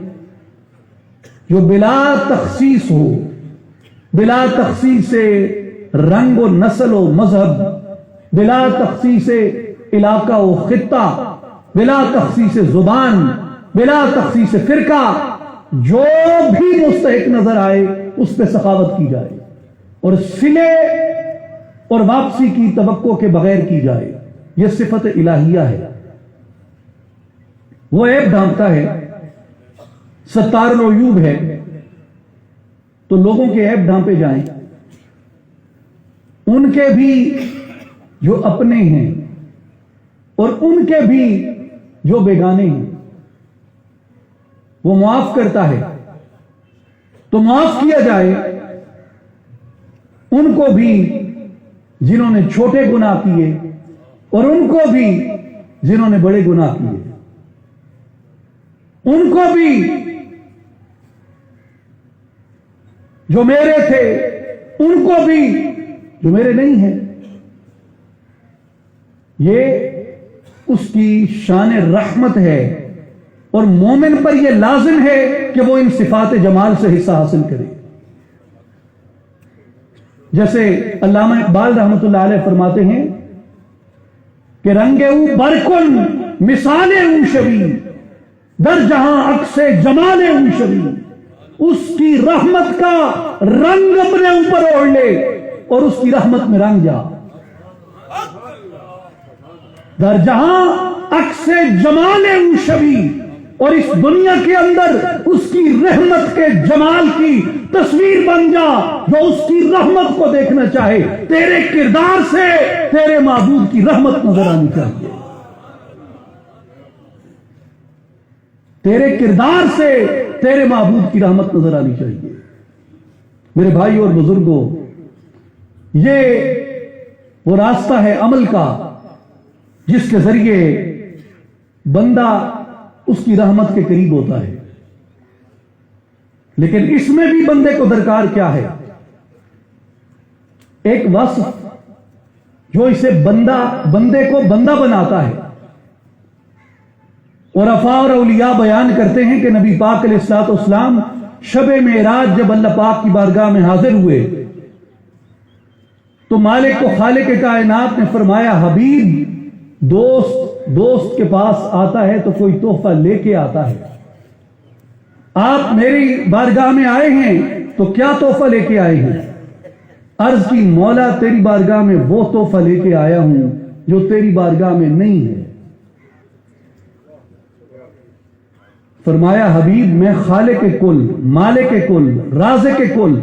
جو بلا تخصیص ہو، بلا تخصیص رنگ و نسل و مذہب، بلا تخصیص علاقہ و خطہ، بلا تخصیص زبان، بلا تخصیص فرقہ، جو بھی مستحق نظر آئے اس پہ سخاوت کی جائے، اور صلے اور واپسی کی توقع کے بغیر کی جائے۔ یہ صفت الہیہ ہے۔ وہ عیب ڈھانپتا ہے، ستار العیوب ہے، تو لوگوں کے عیب ڈھانپے جائیں، ان کے بھی جو اپنے ہیں اور ان کے بھی جو بیگانے ہیں۔ وہ معاف کرتا ہے تو معاف کیا جائے، ان کو بھی جنہوں نے چھوٹے گناہ کیے اور ان کو بھی جنہوں نے بڑے گناہ کیے، ان کو بھی جو میرے تھے، ان کو بھی جو میرے نہیں ہیں۔ یہ اس کی شان رحمت ہے، اور مومن پر یہ لازم ہے کہ وہ ان صفات جمال سے حصہ حاصل کرے۔ جیسے علامہ اقبال رحمۃ اللہ علیہ فرماتے ہیں کہ رنگ او برکن مثال او شبی، در جہاں عکس جمال او شبی، اس کی رحمت کا رنگ اپنے اوپر اوڑھ لے اور اس کی رحمت میں رنگ جا۔ در جہاں عکس جمال او شبی، اور اس دنیا کے اندر اس کی رحمت کے جمال کی تصویر بن جا جو اس کی رحمت کو دیکھنا چاہے. تیرے کردار سے تیرے معبود کی رحمت نظر آنی چاہیے. تیرے کردار سے تیرے معبود کی رحمت نظر آنی چاہیے. میرے بھائی اور بزرگوں، یہ وہ راستہ ہے عمل کا جس کے ذریعے بندہ اس کی رحمت کے قریب ہوتا ہے. لیکن اس میں بھی بندے کو درکار کیا ہے؟ ایک وصف جو اسے بندے کو بندہ بناتا ہے. اور عفا اور اولیاء بیان کرتے ہیں کہ نبی پاک علیہ الصلوۃ والسلام شب معراج جب اللہ پاک کی بارگاہ میں حاضر ہوئے تو مالک و خالق کائنات نے فرمایا، حبیب دوست کے پاس آتا ہے تو کوئی تحفہ لے کے آتا ہے. آپ میری بارگاہ میں آئے ہیں تو کیا تحفہ لے کے آئے ہیں؟ عرض کی، مولا تیری بارگاہ میں وہ تحفہ لے کے آیا ہوں جو تیری بارگاہ میں نہیں ہے. فرمایا، حبیب میں خالق کل، مالک کل، رازق کل،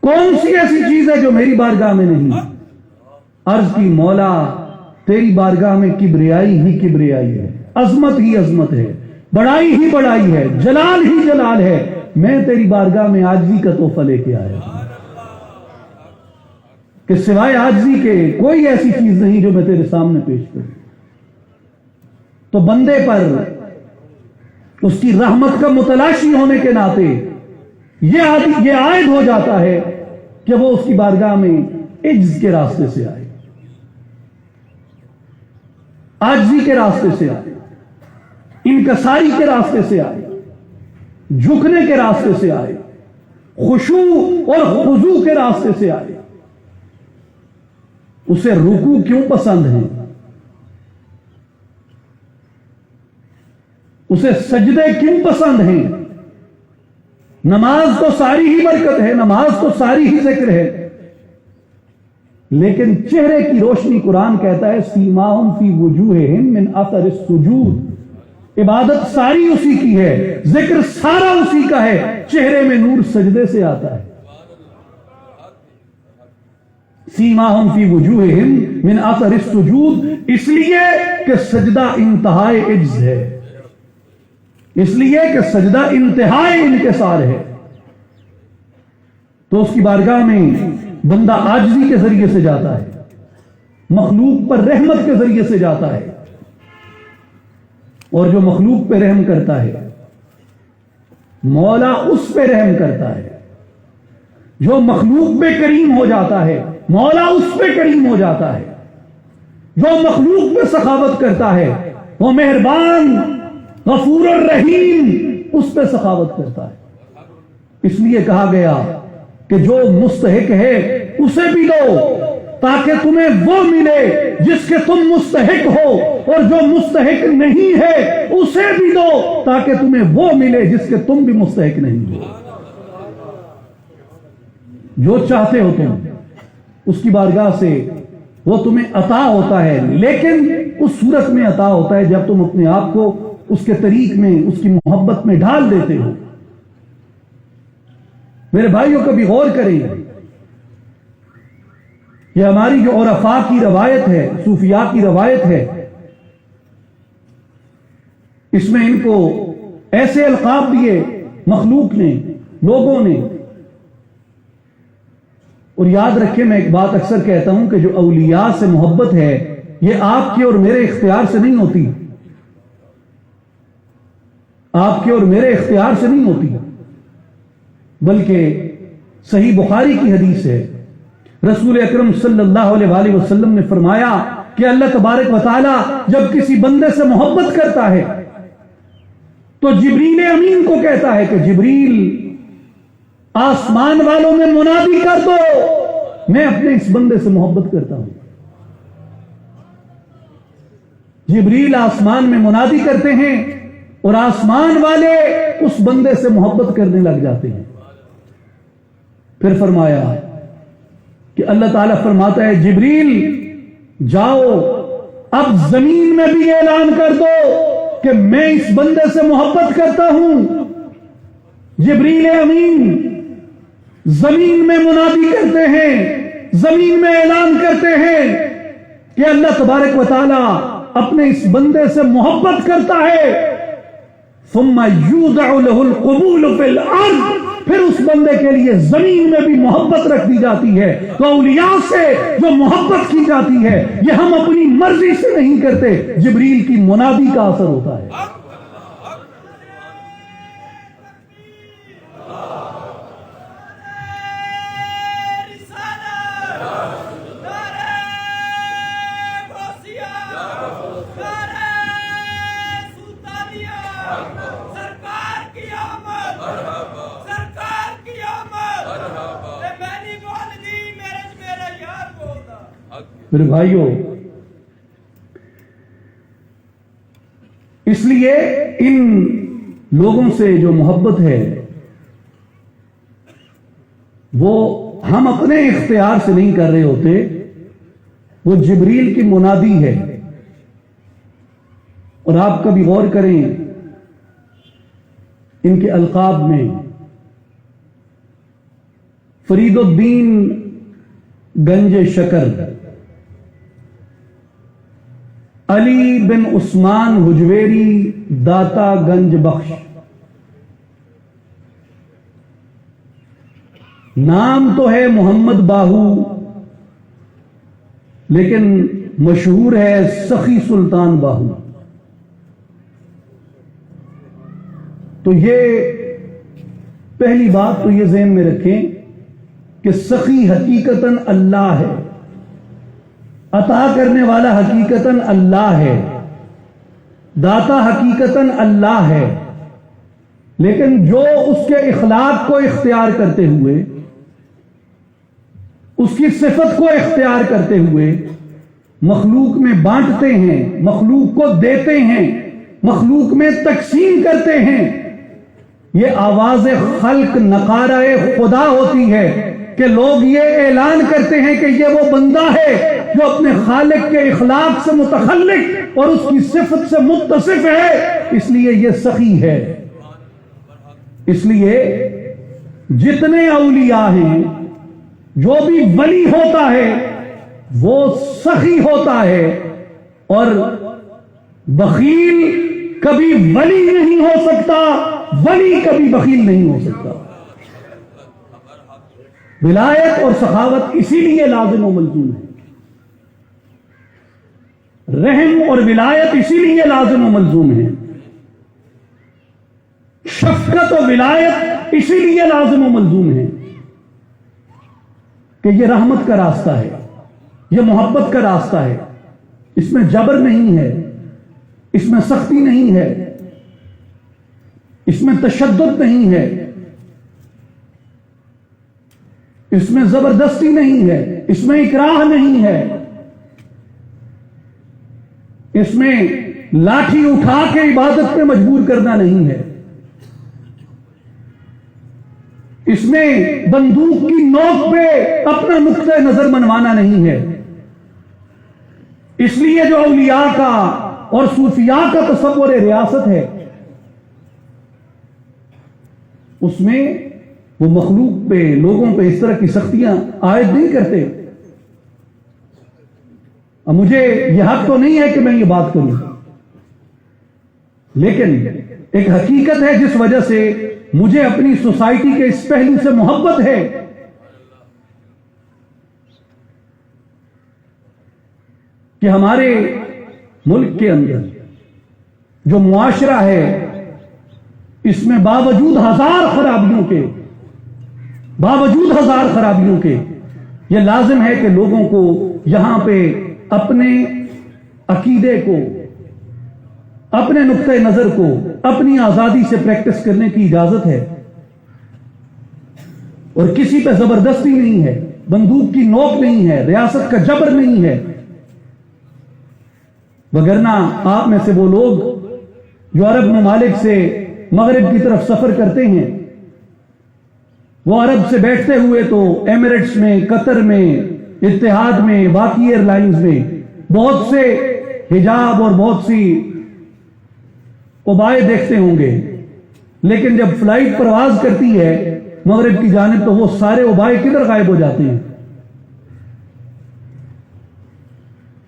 کون سی ایسی چیز ہے جو میری بارگاہ میں نہیں؟ عرض کی، مولا تیری بارگاہ میں کبریائی ہی کبریائی ہے، عظمت ہی عظمت ہے، بڑائی ہی بڑائی ہے، جلال ہی جلال ہے. میں تیری بارگاہ میں عاجزی کا تحفہ لے کے آیا ہوں کہ سوائے عاجزی کے کوئی ایسی چیز نہیں جو میں تیرے سامنے پیش کروں. تو بندے پر اس کی رحمت کا متلاشی ہونے کے ناطے یہ عائد ہو جاتا ہے کہ وہ اس کی بارگاہ میں عجز کے راستے سے آئے، عاجزی کے راستے سے آئے، انکساری کے راستے سے آئے، جھکنے کے راستے سے آئے، خشوع اور خضوع کے راستے سے آئے. اسے رکوع کیوں پسند ہیں؟ اسے سجدے کیوں پسند ہیں؟ نماز تو ساری ہی برکت ہے، نماز تو ساری ہی ذکر ہے، لیکن چہرے کی روشنی قرآن کہتا ہے سیماہم فی وجوہہم من اثر السجود. عبادت ساری اسی کی ہے، ذکر سارا اسی کا ہے، چہرے میں نور سجدے سے آتا ہے. سیماہم فی وجوہہم من اثر السجود، اس لیے کہ سجدہ انتہائی عجز ہے، اس لیے کہ سجدہ انتہائی انکسار ہے. تو اس کی بارگاہ میں بندہ عاجزی کے ذریعے سے جاتا ہے، مخلوق پر رحمت کے ذریعے سے جاتا ہے. اور جو مخلوق پہ رحم کرتا ہے مولا اس پہ رحم کرتا ہے. جو مخلوق پہ کریم ہو جاتا ہے مولا اس پہ کریم ہو جاتا ہے. جو مخلوق پہ سخاوت کرتا ہے وہ مہربان غفور الرحیم اس پہ سخاوت کرتا ہے. اس لیے کہا گیا کہ جو مستحق ہے اسے بھی دو تاکہ تمہیں وہ ملے جس کے تم مستحق ہو، اور جو مستحق نہیں ہے اسے بھی دو تاکہ تمہیں وہ ملے جس کے تم بھی مستحق نہیں ہو. جو چاہتے ہو تم اس کی بارگاہ سے وہ تمہیں عطا ہوتا ہے، لیکن اس صورت میں عطا ہوتا ہے جب تم اپنے آپ کو اس کے طریق میں، اس کی محبت میں ڈال دیتے ہو. میرے بھائیوں کبھی غور کریں، یہ ہماری جو عرفاء کی روایت ہے، صوفیاء کی روایت ہے، اس میں ان کو ایسے القاب دیے مخلوق نے، لوگوں نے. اور یاد رکھیں، میں ایک بات اکثر کہتا ہوں کہ جو اولیاء سے محبت ہے یہ آپ کے اور میرے اختیار سے نہیں ہوتی، آپ کے اور میرے اختیار سے نہیں ہوتی، بلکہ صحیح بخاری کی حدیث ہے. رسول اکرم صلی اللہ علیہ وآلہ وسلم نے فرمایا کہ اللہ تبارک و تعالی جب کسی بندے سے محبت کرتا ہے تو جبریل امین کو کہتا ہے کہ جبریل آسمان والوں میں منادی کر دو، میں اپنے اس بندے سے محبت کرتا ہوں. جبریل آسمان میں منادی کرتے ہیں اور آسمان والے اس بندے سے محبت کرنے لگ جاتے ہیں. پھر فرمایا کہ اللہ تعالیٰ فرماتا ہے جبریل جاؤ اب زمین میں بھی اعلان کر دو کہ میں اس بندے سے محبت کرتا ہوں. جبریل امین زمین میں منادی کرتے ہیں, زمین میں اعلان کرتے ہیں کہ اللہ تبارک و تعالی اپنے اس بندے سے محبت کرتا ہے. ثم یوضع له القبول فی الارض, پھر اس بندے کے لیے زمین میں بھی محبت رکھ دی جاتی ہے. تو اولیاء سے جو محبت کی جاتی ہے یہ ہم اپنی مرضی سے نہیں کرتے, جبریل کی منادی کا اثر ہوتا ہے. میرے بھائیوں, اس لیے ان لوگوں سے جو محبت ہے وہ ہم اپنے اختیار سے نہیں کر رہے ہوتے, وہ جبریل کی منادی ہے. اور آپ کبھی غور کریں ان کے القاب میں, فرید الدین گنج شکر, علی بن عثمان حجویری داتا گنج بخش, نام تو ہے محمد باہو لیکن مشہور ہے سخی سلطان باہو. تو یہ پہلی بات تو یہ ذہن میں رکھیں کہ سخی حقیقتاً اللہ ہے, عطا کرنے والا حقیقتاً اللہ ہے, داتا حقیقتاً اللہ ہے, لیکن جو اس کے اخلاق کو اختیار کرتے ہوئے, اس کی صفت کو اختیار کرتے ہوئے مخلوق میں بانٹتے ہیں, مخلوق کو دیتے ہیں, مخلوق میں تقسیم کرتے ہیں, یہ آواز خلق نقارہ خدا ہوتی ہے کہ لوگ یہ اعلان کرتے ہیں کہ یہ وہ بندہ ہے جو اپنے خالق کے اخلاق سے متخلق اور اس کی صفت سے متصف ہے, اس لیے یہ سخی ہے. اس لیے جتنے اولیاء ہیں, جو بھی ولی ہوتا ہے وہ سخی ہوتا ہے, اور بخیل کبھی ولی نہیں ہو سکتا, ولی کبھی بخیل نہیں ہو سکتا. ولایت اور سخاوت اسی لیے لازم و ملزوم ہے, رحم اور ولایت اسی لیے لازم و ملزوم ہے, شفقت و ولایت اسی لیے لازم و ملزوم ہے کہ یہ رحمت کا راستہ ہے, یہ محبت کا راستہ ہے, اس میں جبر نہیں ہے, اس میں سختی نہیں ہے, اس میں تشدد نہیں ہے, اس میں زبردستی نہیں ہے, اس میں اکراہ نہیں ہے, اس میں لاٹھی اٹھا کے عبادت پہ مجبور کرنا نہیں ہے, اس میں بندوق کی نوک پہ اپنا نقطہ نظر منوانا نہیں ہے. اس لیے جو اولیاء کا اور صوفیاء کا تصور ریاست ہے اس میں وہ مخلوق پہ, لوگوں پہ اس طرح کی سختیاں عائد نہیں کرتے. اب مجھے یہ حق تو نہیں ہے کہ میں یہ بات کروں, لیکن ایک حقیقت ہے جس وجہ سے مجھے اپنی سوسائٹی کے اس پہلو سے محبت ہے کہ ہمارے ملک کے اندر جو معاشرہ ہے اس میں باوجود ہزار خرابیوں کے یہ لازم ہے کہ لوگوں کو یہاں پہ اپنے عقیدے کو, اپنے نقطۂ نظر کو اپنی آزادی سے پریکٹس کرنے کی اجازت ہے, اور کسی پہ زبردستی نہیں ہے, بندوق کی نوک نہیں ہے, ریاست کا جبر نہیں ہے. وگرنہ آپ میں سے وہ لوگ جو عرب ممالک سے مغرب کی طرف سفر کرتے ہیں وہ عرب سے بیٹھتے ہوئے تو ایمریٹس میں, قطر میں, اتحاد میں, باقی ایئر لائنز میں بہت سے حجاب اور بہت سی ابائے دیکھتے ہوں گے، لیکن جب فلائٹ پرواز کرتی ہے مغرب کی جانب تو وہ سارے ابائے کدھر غائب ہو جاتے ہیں؟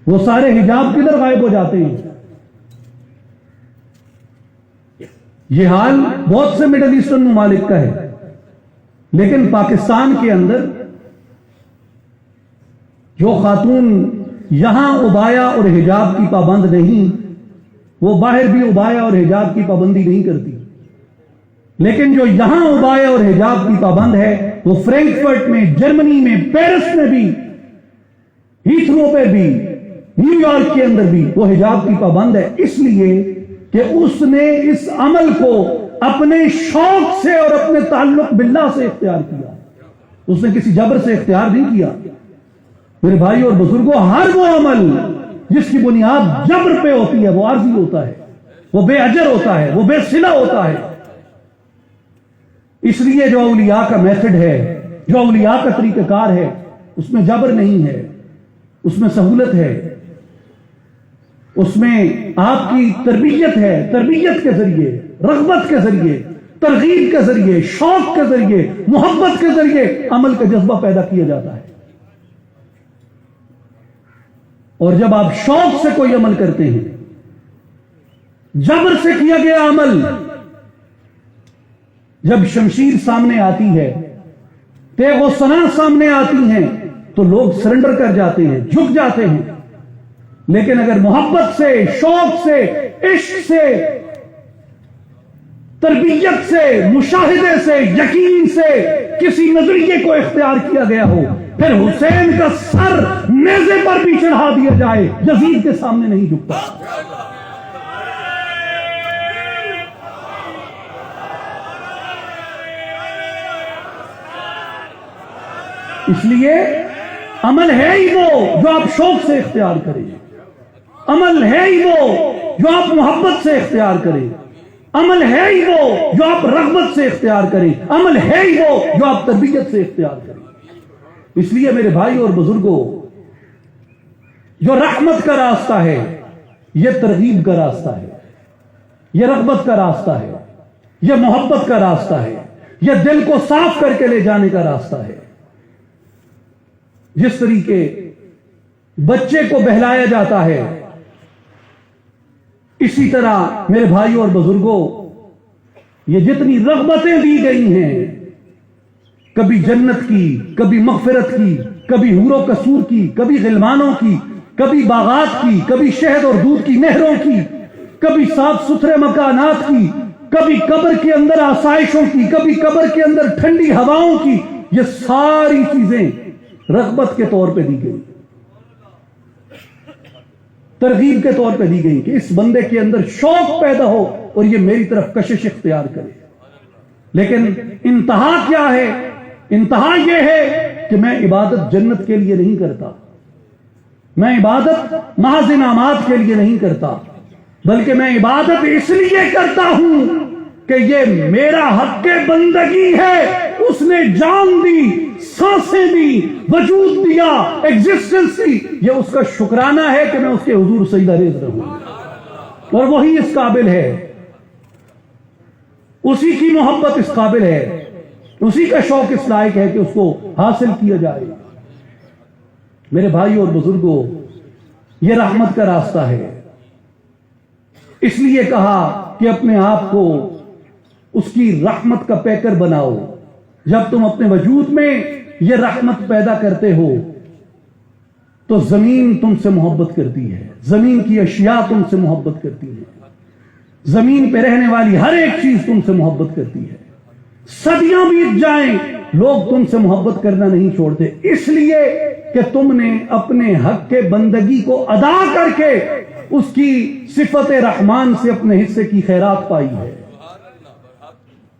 وہ سارے حجاب کدھر غائب ہو جاتے ہیں؟ یہ حال بہت سے مڈل ایسٹرن ممالک کا ہے، لیکن پاکستان کے اندر جو خاتون یہاں ابایا اور حجاب کی پابند نہیں، وہ باہر بھی ابایا اور حجاب کی پابندی نہیں کرتی، لیکن جو یہاں ابایا اور حجاب کی پابند ہے وہ فرینکفرٹ میں، جرمنی میں، پیرس میں بھی، ہیتھرو پہ بھی، نیو یارک کے اندر بھی وہ حجاب کی پابند ہے، اس لیے کہ اس نے اس عمل کو اپنے شوق سے اور اپنے تعلق باللہ سے اختیار کیا، اس نے کسی جبر سے اختیار نہیں کیا۔ میرے بھائی اور بزرگوں، ہر وہ عمل جس کی بنیاد جبر پہ ہوتی ہے وہ عارضی ہوتا ہے، وہ بے اجر ہوتا ہے، وہ بے صلہ ہوتا ہے۔ اس لیے جو اولیاء کا میتھڈ ہے، جو اولیاء کا طریقہ کار ہے، اس میں جبر نہیں ہے، اس میں سہولت ہے، اس میں آپ کی تربیت ہے، تربیت کے ذریعے، رغبت کے ذریعے، ترغیب کے ذریعے، شوق کے ذریعے، محبت کے ذریعے عمل کا جذبہ پیدا کیا جاتا ہے۔ اور جب آپ شوق سے کوئی عمل کرتے ہیں، جبر سے کیا گیا عمل، جب شمشیر سامنے آتی ہے، تیغ و سنا سامنے آتی ہیں، تو لوگ سرنڈر کر جاتے ہیں، جھک جاتے ہیں۔ لیکن اگر محبت سے، شوق سے، عشق سے، تربیت سے، مشاہدے سے، یقین سے کسی نظریے کو اختیار کیا گیا ہو، پھر حسین کا سر نیزے پر بھی چڑھا دیا جائے، یزید کے سامنے نہیں جھکتا۔ اس لیے عمل ہے ہی وہ جو آپ شوق سے اختیار کریں، عمل ہے ہی وہ جو آپ محبت سے اختیار کریں، عمل ہے ہی وہ جو آپ رغبت سے اختیار کریں، عمل ہے ہی وہ جو آپ تربیت سے اختیار کریں۔ اس لیے میرے بھائی اور بزرگوں، جو رحمت کا راستہ ہے یہ ترغیب کا راستہ ہے، یہ رغبت کا راستہ ہے، یہ محبت کا راستہ ہے، یہ دل کو صاف کر کے لے جانے کا راستہ ہے۔ جس طریقے بچے کو بہلایا جاتا ہے، اسی طرح میرے بھائیوں اور بزرگوں، یہ جتنی رغبتیں دی گئی ہیں، کبھی جنت کی، کبھی مغفرت کی، کبھی حور و قصور کی، کبھی غلمانوں کی، کبھی باغات کی، کبھی شہد اور دودھ کی نہروں کی، کبھی صاف ستھرے مکانات کی، کبھی قبر کے اندر آسائشوں کی، کبھی قبر کے اندر ٹھنڈی ہواؤں کی، یہ ساری چیزیں رغبت کے طور پہ دی گئی، ترغیب کے طور پہ دی گئی کہ اس بندے کے اندر شوق پیدا ہو اور یہ میری طرف کشش اختیار کرے۔ لیکن انتہا کیا ہے؟ انتہا یہ ہے کہ میں عبادت جنت کے لیے نہیں کرتا، میں عبادت محض انعامات کے لیے نہیں کرتا، بلکہ میں عبادت اس لیے کرتا ہوں کہ یہ میرا حق بندگی ہے، اس نے جان دی، سانسیں دی، وجود دیا، ایگزسٹنس دی، یہ اس کا شکرانہ ہے کہ میں اس کے حضور سجدہ ریز رہوں، اور وہی اس قابل ہے، اسی کی محبت اس قابل ہے، اسی کا شوق اس لائق ہے کہ اس کو حاصل کیا جائے۔ میرے بھائی اور بزرگوں، یہ رحمت کا راستہ ہے، اس لیے کہا کہ اپنے آپ کو اس کی رحمت کا پیکر بناؤ۔ جب تم اپنے وجود میں یہ رحمت پیدا کرتے ہو تو زمین تم سے محبت کرتی ہے، زمین کی اشیاء تم سے محبت کرتی ہے، زمین پہ رہنے والی ہر ایک چیز تم سے محبت کرتی ہے۔ صدیاں بیت جائیں لوگ تم سے محبت کرنا نہیں چھوڑتے، اس لیے کہ تم نے اپنے حق کے بندگی کو ادا کر کے اس کی صفت رحمان سے اپنے حصے کی خیرات پائی ہے۔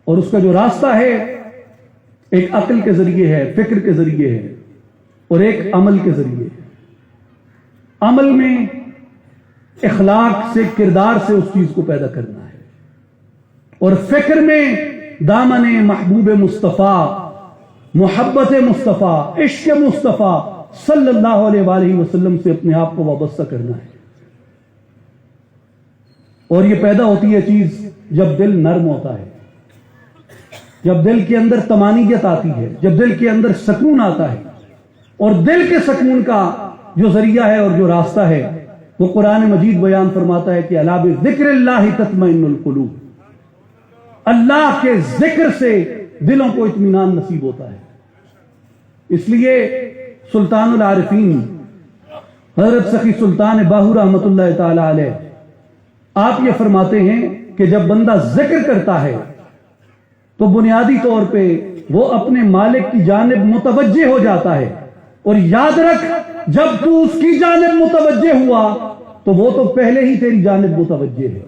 اور اس کا جو راستہ ہے ایک عقل کے ذریعے ہے، فکر کے ذریعے ہے، اور ایک عمل کے ذریعے ہے۔ عمل میں اخلاق سے، کردار سے اس چیز کو پیدا کرنا ہے، اور فکر میں دامن محبوب مصطفیٰ، محبت مصطفیٰ، عشق مصطفیٰ صلی اللہ علیہ وآلہ وسلم سے اپنے آپ کو وابستہ کرنا ہے۔ اور یہ پیدا ہوتی ہے چیز جب دل نرم ہوتا ہے، جب دل کے اندر طمانینت آتی ہے، جب دل کے اندر سکون آتا ہے. اور دل کے سکون کا جو ذریعہ ہے اور جو راستہ ہے وہ قرآن مجید بیان فرماتا ہے کہ الا بذکر اللہ تطمئن القلوب، اللہ کے ذکر سے دلوں کو اطمینان نصیب ہوتا ہے. اس لیے سلطان العارفین حضرت سخی سلطان باہو رحمۃ اللہ تعالی علیہ آپ یہ فرماتے ہیں کہ جب بندہ ذکر کرتا ہے تو بنیادی طور پہ وہ اپنے مالک کی جانب متوجہ ہو جاتا ہے. اور یاد رکھ، جب تو اس کی جانب متوجہ ہوا تو وہ تو پہلے ہی تیری جانب متوجہ ہے.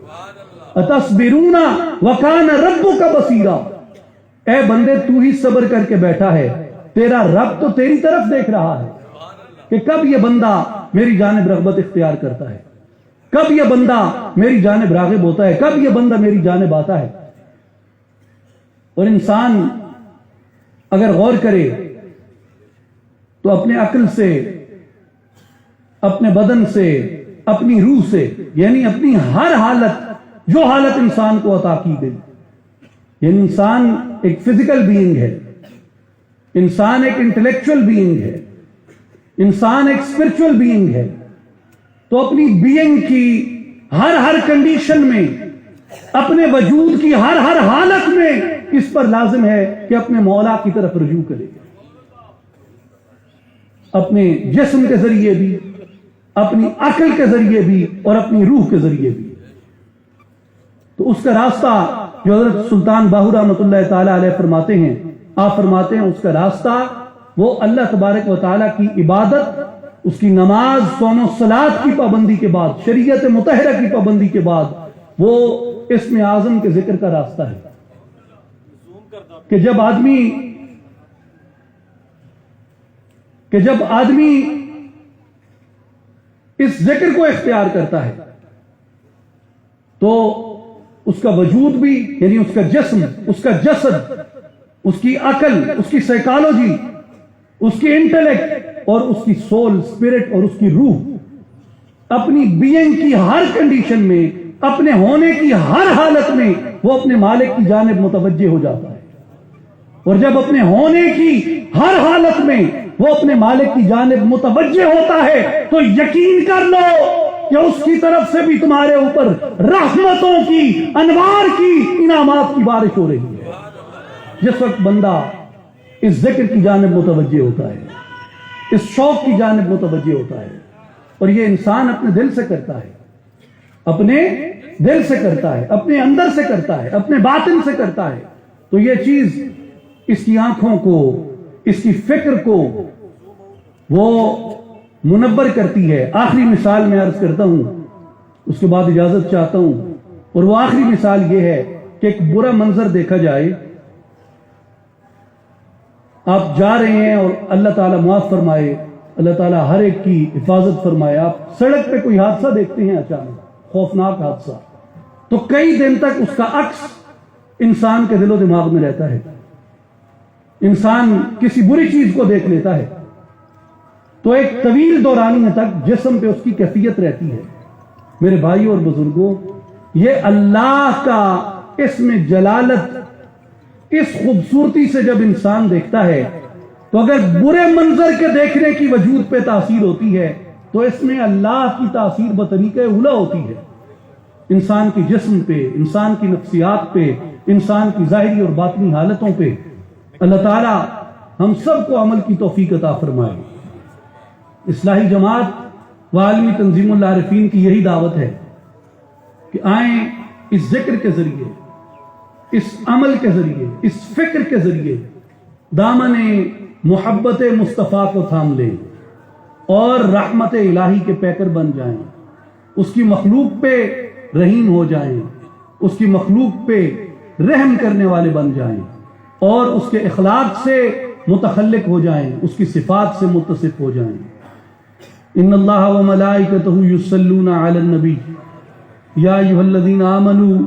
اتصبرون وکان ربک بصیرا، اے بندے تو ہی صبر کر کے بیٹھا ہے، تیرا رب تو تیری طرف دیکھ رہا ہے کہ کب یہ بندہ میری جانب رغبت اختیار کرتا ہے، کب یہ بندہ میری جانب راغب ہوتا ہے، کب یہ بندہ میری جانب آتا ہے. اور انسان اگر غور کرے تو اپنے عقل سے، اپنے بدن سے، اپنی روح سے، یعنی اپنی ہر حالت، جو حالت انسان کو عطا کی گئی، یعنی انسان ایک فزیکل بینگ ہے، انسان ایک انٹلیکچوئل بینگ ہے، انسان ایک اسپرچول بینگ ہے. تو اپنی بینگ کی ہر کنڈیشن میں، اپنے وجود کی ہر حالت میں اس پر لازم ہے کہ اپنے مولا کی طرف رجوع کرے، اپنے جسم کے ذریعے بھی، اپنی عقل کے ذریعے بھی، اور اپنی روح کے ذریعے بھی. تو اس کا راستہ جو حضرت سلطان باہو رحمۃ اللہ تعالی علیہ فرماتے ہیں، آپ فرماتے ہیں اس کا راستہ وہ اللہ تبارک و تعالیٰ کی عبادت، اس کی نماز، صوم و صلاۃ کی پابندی کے بعد، شریعت مطہرہ کی پابندی کے بعد وہ اسم اعظم کے ذکر کا راستہ ہے. کہ جب آدمی اس ذکر کو اختیار کرتا ہے تو اس کا وجود بھی، یعنی اس کا جسم، اس کا جسد، اس کی عقل، اس کی سائیکالوجی، اس کی انٹلیکٹ، اور اس کی سول، اسپرٹ، اور اس کی روح اپنی بینگ کی ہر کنڈیشن میں، اپنے ہونے کی ہر حالت میں وہ اپنے مالک کی جانب متوجہ ہو جاتا ہے. اور جب اپنے ہونے کی ہر حالت میں وہ اپنے مالک کی جانب متوجہ ہوتا ہے تو یقین کر لو کہ اس کی طرف سے بھی تمہارے اوپر رحمتوں کی، انوار کی، انعامات کی بارش ہو رہی ہے. جس وقت بندہ اس ذکر کی جانب متوجہ ہوتا ہے، اس شوق کی جانب متوجہ ہوتا ہے، اور یہ انسان اپنے دل سے کرتا ہے، اپنے دل سے کرتا ہے، اپنے اندر سے کرتا ہے، اپنے باطن سے کرتا ہے، تو یہ چیز اس کی آنکھوں کو، اس کی فکر کو وہ منور کرتی ہے. آخری مثال میں عرض کرتا ہوں، اس کے بعد اجازت چاہتا ہوں، اور وہ آخری مثال یہ ہے کہ ایک برا منظر دیکھا جائے، آپ جا رہے ہیں، اور اللہ تعالیٰ معاف فرمائے، اللہ تعالیٰ ہر ایک کی حفاظت فرمائے، آپ سڑک پہ کوئی حادثہ دیکھتے ہیں، اچانک خوفناک حادثہ، تو کئی دن تک اس کا عکس انسان کے دل و دماغ میں رہتا ہے. انسان کسی بری چیز کو دیکھ لیتا ہے تو ایک طویل دورانیہ تک جسم پہ اس کی کیفیت رہتی ہے. میرے بھائیوں اور بزرگوں، یہ اللہ کا اسم جلالت اس خوبصورتی سے جب انسان دیکھتا ہے تو اگر برے منظر کے دیکھنے کی وجود پہ تاثیر ہوتی ہے تو اس میں اللہ کی تاثیر بطریقہ اولا ہوتی ہے انسان کی جسم پہ، انسان کی نفسیات پہ، انسان کی ظاہری اور باطنی حالتوں پہ. اللہ تعالی ہم سب کو عمل کی توفیق عطا فرمائے. اصلاحی جماعت و عالمی تنظیم العارفین کی یہی دعوت ہے کہ آئیں اس ذکر کے ذریعے، اس عمل کے ذریعے، اس فکر کے ذریعے دامن محبت مصطفیٰ کو تھام لیں اور رحمت الہی کے پیکر بن جائیں، اس کی مخلوق پہ رحیم ہو جائیں، اس کی مخلوق پہ رحم کرنے والے بن جائیں، اور اس کے اخلاق سے متخلق ہو جائیں، اس کی صفات سے متصف ہو جائیں. ان اللہ و ملائکتہ یصلون علی النبی یا ایھا الذین آمنوا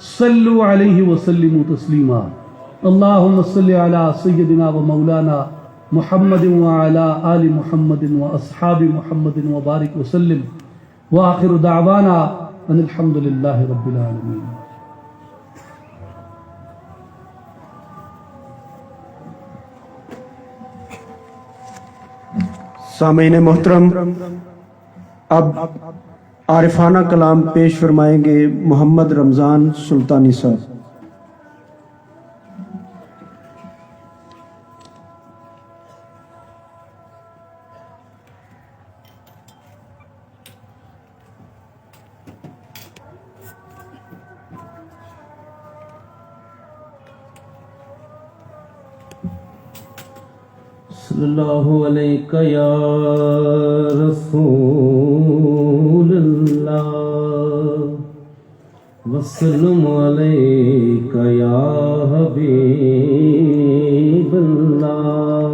صلوا علیہ وسلموا تسلیما. اللہم صل علی سیدنا و مولانا محمد وعلی آل محمد واصحاب محمد وبارک وسلم. وآخر دعوانا ان الحمدللہ رب العالمین. سامعین محترم، اب عارفانہ کلام پیش فرمائیں گے محمد رمضان سلطانی صاحب. صلی اللہ علیہ یا رسول اللہ وسلم علیہ یا حبیب اللہ.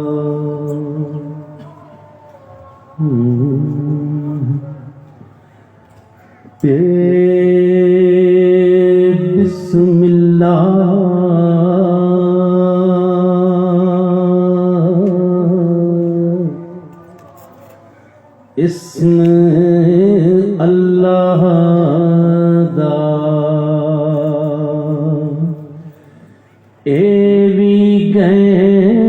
بسم اللہ اسم اللہ دا ایوی گئے